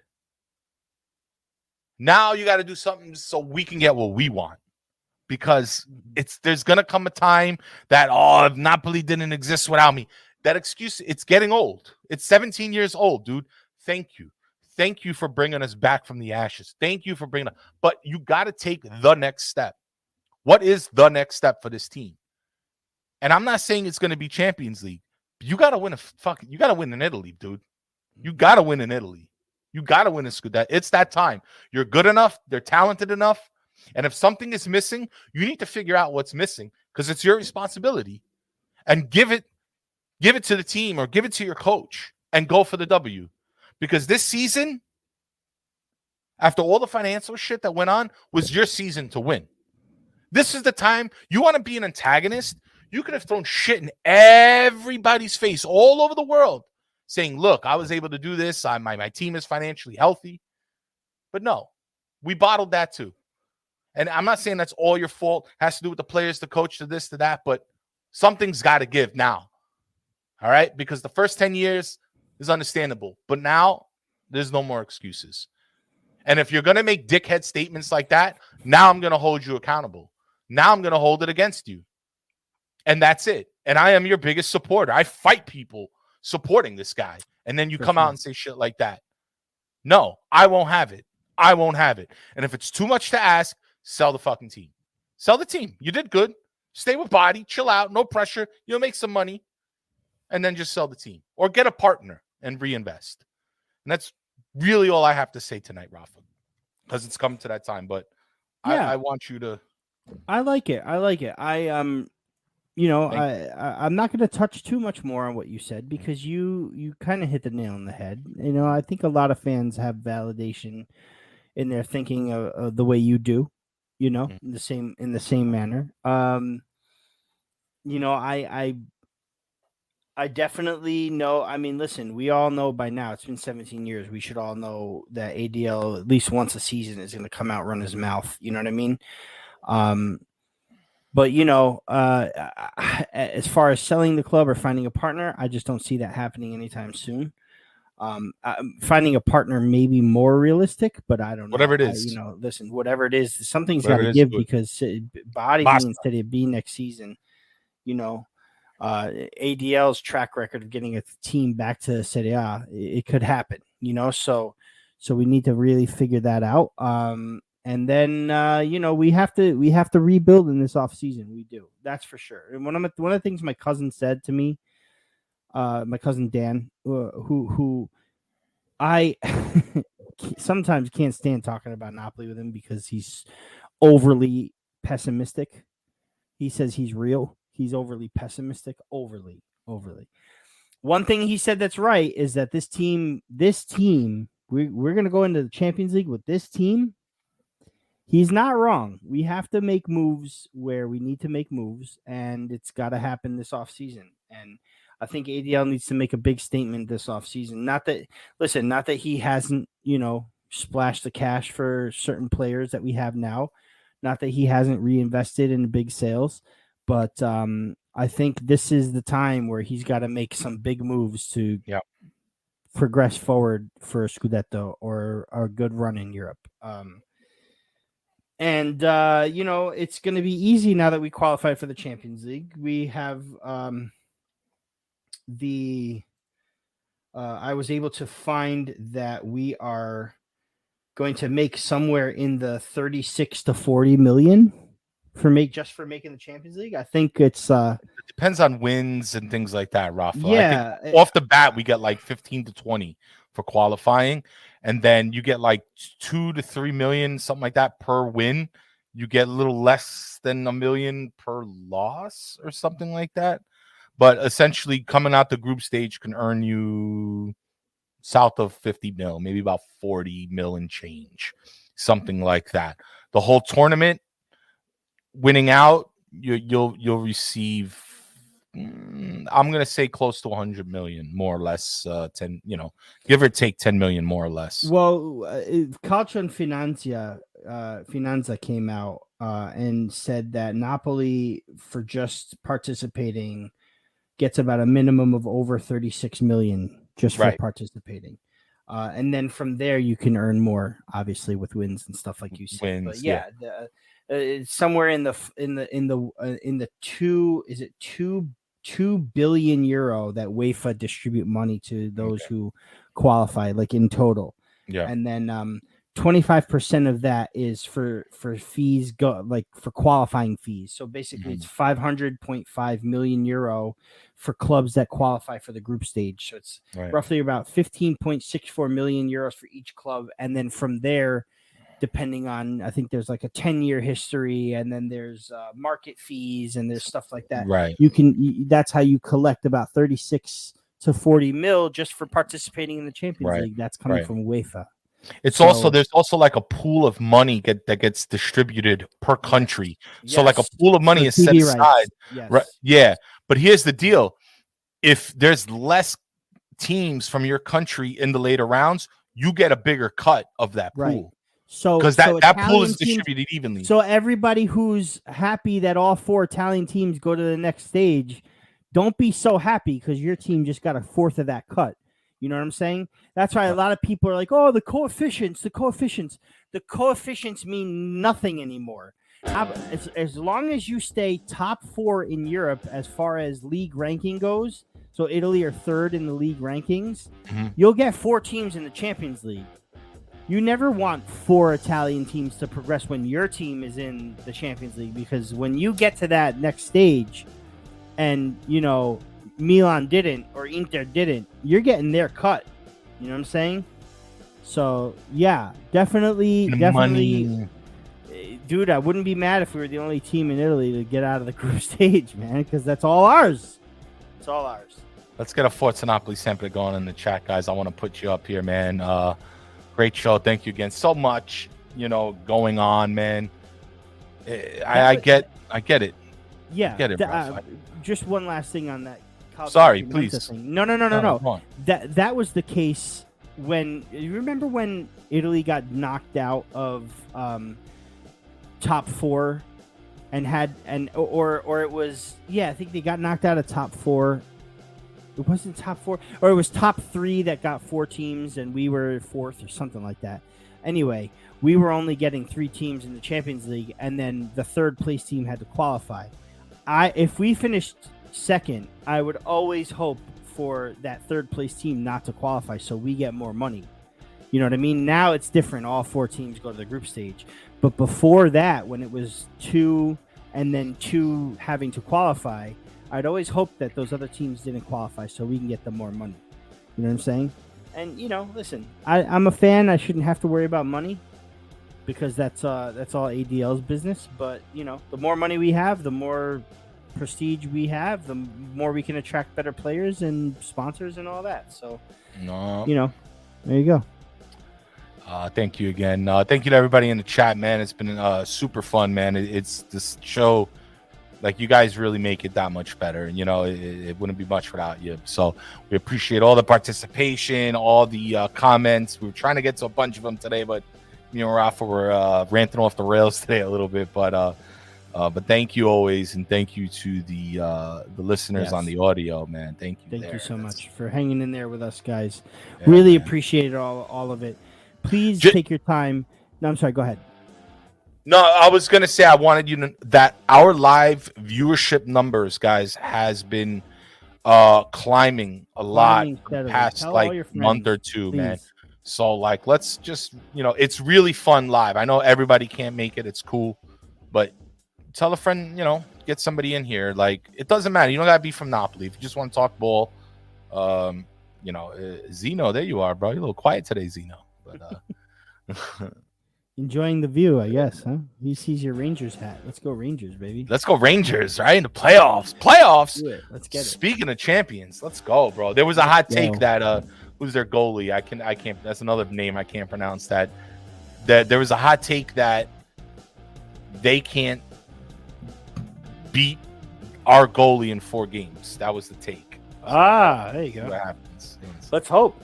Now you got to do something so we can get what we want. Because there's going to come a time that, if Napoli didn't exist without me. That excuse, it's getting old. It's 17 years old, dude. Thank you. Thank you for bringing us back from the ashes. Thank you for bringing us. But you got to take the next step. What is the next step for this team? And I'm not saying it's going to be Champions League. You got to win you got to win in Italy, dude. You got to win in Italy. You got to win a Scudetto. It's that time. You're good enough. They're talented enough. And if something is missing, you need to figure out what's missing because it's your responsibility and give it to the team or give it to your coach and go for the W. Because this season, after all the financial shit that went on, was your season to win. This is the time you want to be an antagonist. You could have thrown shit in everybody's face all over the world saying, look, I was able to do this. My team is financially healthy. But no, we bottled that too. And I'm not saying that's all your fault. It has to do with the players, the coach, to this, to that. But something's got to give now. All right? Because the first 10 years is understandable. But now there's no more excuses. And if you're going to make dickhead statements like that, now I'm going to hold you accountable. Now I'm going to hold it against you. And that's it. And I am your biggest supporter. I fight people supporting this guy. And then you come out and say shit like that. No, I won't have it. I won't have it. And if it's too much to ask, sell the fucking team. Sell the team. You did good. Stay with Body. Chill out. No pressure. You'll make some money. And then just sell the team. Or get a partner and reinvest. And that's really all I have to say tonight, Raffa. Because it's coming to that time. But yeah. I want you to... I like it. I'm not going to touch too much more on what you said because you kind of hit the nail on the head. I think a lot of fans have validation in their thinking of the way you do, in the same manner. I definitely know. I mean, listen, we all know by now, it's been 17 years. We should all know that ADL at least once a season is going to come out, run his mouth. You know what I mean? But as far as selling the club or finding a partner, I just don't see that happening anytime soon. Finding a partner may be more realistic, but I don't know. Whatever it is, listen, whatever it is, something's got to give because Body instead of B next season, ADL's track record of getting a team back to Serie A, it could happen, so we need to really figure that out. And then, we have to rebuild in this off season. We do. That's for sure. And one of the things my cousin said to me, my cousin Dan, who I sometimes can't stand talking about Napoli with him because he's overly pessimistic. He says he's real. He's overly pessimistic. Overly. One thing he said that's right is that this team, we're going to go into the Champions League with this team. He's not wrong. We have to make moves where we need to make moves, and it's got to happen this offseason. And I think ADL needs to make a big statement this offseason. Not that he hasn't, splashed the cash for certain players that we have now. Not that he hasn't reinvested in big sales. But I think this is the time where he's got to make some big moves to progress forward for a Scudetto or a good run in Europe. And it's going to be easy now that we qualified for the Champions League. We have I was able to find that we are going to make somewhere in the 36 to 40 million for making the Champions League. I think it's it depends on wins and things like that, Raffa. Yeah, I think off the bat we get like 15 to 20 for qualifying, and then you get like 2 to 3 million, something like that per win. You get a little less than $1 million per loss or something like that. But essentially, coming out the group stage can earn you south of 50 mil, maybe about 40 mil and change, something like that. The whole tournament, winning out, you'll receive, I'm gonna say close to 100 million, more or less, 10, give or take 10 million, more or less. Well, Calcio and Finanza came out and said that Napoli, for just participating, gets about a minimum of over 36 million just for participating. And then from there you can earn more, obviously, with wins and stuff like you said. But it's somewhere in the 2 billion euro that UEFA distribute money to those who qualify, like in total. Yeah. And then 25% of that is for fees, for qualifying fees. So basically it's 500.5 million euro for clubs that qualify for the group stage. So it's roughly about 15.64 million euros for each club. And then from there, depending on, I think there's like a 10-year history, and then there's market fees, and there's stuff like that. Right. That's how you collect about 36 to 40 mil just for participating in the Champions League. That's coming from UEFA. It's also, there's also like a pool of money that gets distributed per country. So like a pool of money is set aside. Right. Yeah. But here's the deal. If there's less teams from your country in the later rounds, you get a bigger cut of that pool. So because that pool is distributed evenly. So everybody who's happy that all 4 Italian teams go to the next stage, don't be so happy because your team just got a fourth of that cut. You know what I'm saying? That's why a lot of people are like, oh, the coefficients. The coefficients mean nothing anymore. As long as you stay top 4 in Europe as far as league ranking goes, so Italy are 3rd in the league rankings, you'll get 4 teams in the Champions League. You never want 4 Italian teams to progress when your team is in the Champions League, because when you get to that next stage and, you know, Milan didn't or Inter didn't, you're getting their cut. You know what I'm saying? So, yeah, definitely. Money. Dude, I wouldn't be mad if we were the only team in Italy to get out of the group stage, man, because that's all ours. It's all ours. Let's get a Forza Napoli Sempre going in the chat, guys. I want to put you up here, man. Great show. Thank you again so much, you know, going on, man. I get it. Yeah. I get it, bro. Just one last thing on that. Sorry, please. Thing. No. That was the case when, you remember when Italy got knocked out of top 4 and or it was, I think they got knocked out of top 4. It wasn't top 4, or it was top 3 that got 4 teams, and we were 4th or something like that. Anyway, we were only getting 3 teams in the Champions League, and then the 3rd place team had to qualify. If we finished 2nd, I would always hope for that 3rd place team not to qualify, so we get more money. You know what I mean? Now it's different. All 4 teams go to the group stage. But before that, when it was 2 and then 2 having to qualify, I'd always hope that those other teams didn't qualify so we can get them more money. You know what I'm saying? And, you know, listen, I'm a fan. I shouldn't have to worry about money because that's all ADL's business. But, you know, the more money we have, the more prestige we have, the more we can attract better players and sponsors and all that. So, you know, there you go. Thank you again. Thank you to everybody in the chat, man. It's been super fun, man. It's this show. Like, you guys really make it that much better. You know, it wouldn't be much without you. So we appreciate all the participation, all the comments. We were trying to get to a bunch of them today, but me and Raffa were ranting off the rails today a little bit. But thank you always, and thank you to the listeners on the audio, man. Thank you. Thank you so much for hanging in there with us, guys. Really appreciate all of it. Please take your time. No, I'm sorry. Go ahead. No, I was going to say, I wanted you to, that our live viewership numbers, guys, has been climbing a lot the past month or two, man. So, like, let's just, you know, it's really fun live. I know everybody can't make it. It's cool. But tell a friend, you know, get somebody in here. Like, it doesn't matter. You don't got to be from Napoli. If you just want to talk ball, you know, Zeno, there you are, bro. You're a little quiet today, Zeno. But, enjoying the view, I guess, huh? He sees your Rangers hat. Let's go Rangers, baby. Let's go Rangers, right? In the playoffs. Let's get it. Speaking of champions, let's go, bro. There was a hot take that who's their goalie? I can't. That's another name I can't pronounce. That there was a hot take that they can't beat our goalie in 4 games. That was the take. There you go. What happens? Let's hope.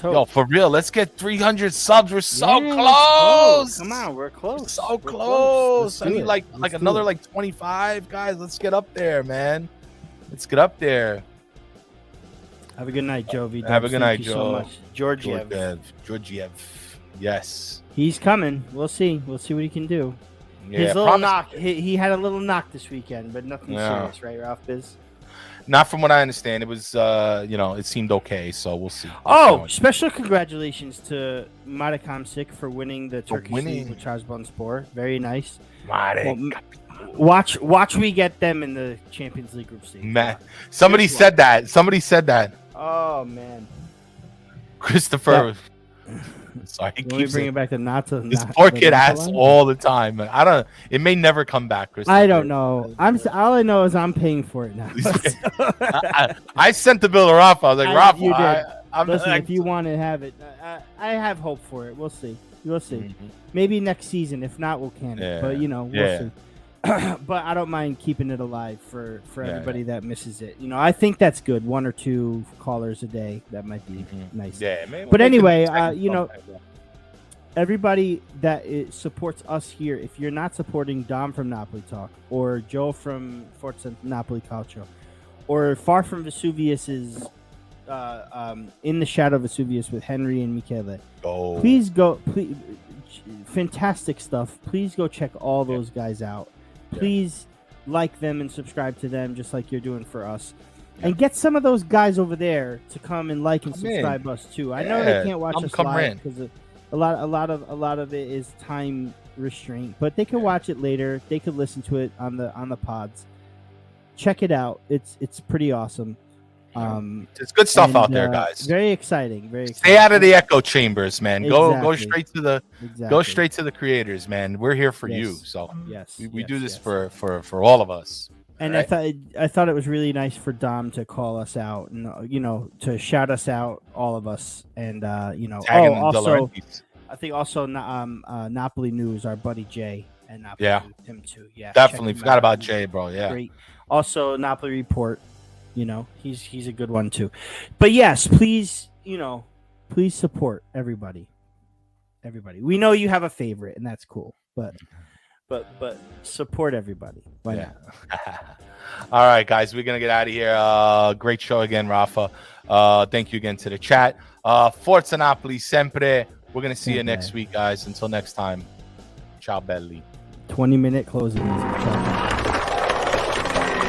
Yo, for real, let's get 300 subs. We're so close. Come on, we're close. We're so close. I need like another 25 guys. Let's get up there, man. Let's get up there. Have a good night, Jovi. Have a good night, Joe. So much. Georgiev. Yes. He's coming. We'll see. We'll see what he can do. Yeah, his little knock. He had a little knock this weekend, but nothing serious, right, Ralph Biz? Not from what I understand. It was, you know, it seemed okay, so we'll see. Special congratulations to Marek Hamsik for winning the Turkish League with Trabzonspor. Very nice. Watch we get them in the Champions League group stage. Man, somebody said that. Oh, man. Christopher. Sorry, he Let me keeps bring it back to Nata. This poor kid asks all the time. I don't. It may never come back, Chris. I don't know. All I know is I'm paying for it now. I sent the bill to Raffa. I was like, Raffa, you did. I'm Listen, if you want to have it, I have hope for it. We'll see. We'll see. Maybe next season. If not, we'll can it. But we'll see. But I don't mind keeping it alive for everybody that misses it. I think that's good. 1 or 2 callers a day. That might be nice. Yeah, maybe but anyway, everybody that supports us here, if you're not supporting Dom from Napoli Talk or Joe from Forza Napoli Calcio or Far from Vesuvius's In the Shadow of Vesuvius with Henry and Michele, please go. Please, fantastic stuff. Please go check all those guys out. Please like them and subscribe to them just like you're doing for us. And get some of those guys over there to come and like and subscribe us too. I know they can't watch us live because a lot of it is time restraint, but they can watch it later. They could listen to it on the pods. Check it out. It's pretty awesome. It's good stuff out there, guys. Very exciting. Very exciting. Stay out of the echo chambers, man. Exactly. Go straight to the creators, man. We're here for you. So we do this for all of us. And right? I thought it was really nice for Dom to call us out and to shout us out, all of us, and also I think also Napoli News, our buddy Jay, and Napoli News, him too. Yeah, definitely forgot about Jay, bro. Yeah, great. Also Napoli Report. He's a good one too. But yes, please, please support everybody. We know you have a favorite, and that's cool. But support everybody. Why not? All right, guys, we're gonna get out of here. Great show again, Raffa. Thank you again to the chat. Forza Napoli sempre. We're gonna see you next week, guys. Until next time. Ciao belli. 20-minute closing music. Ciao.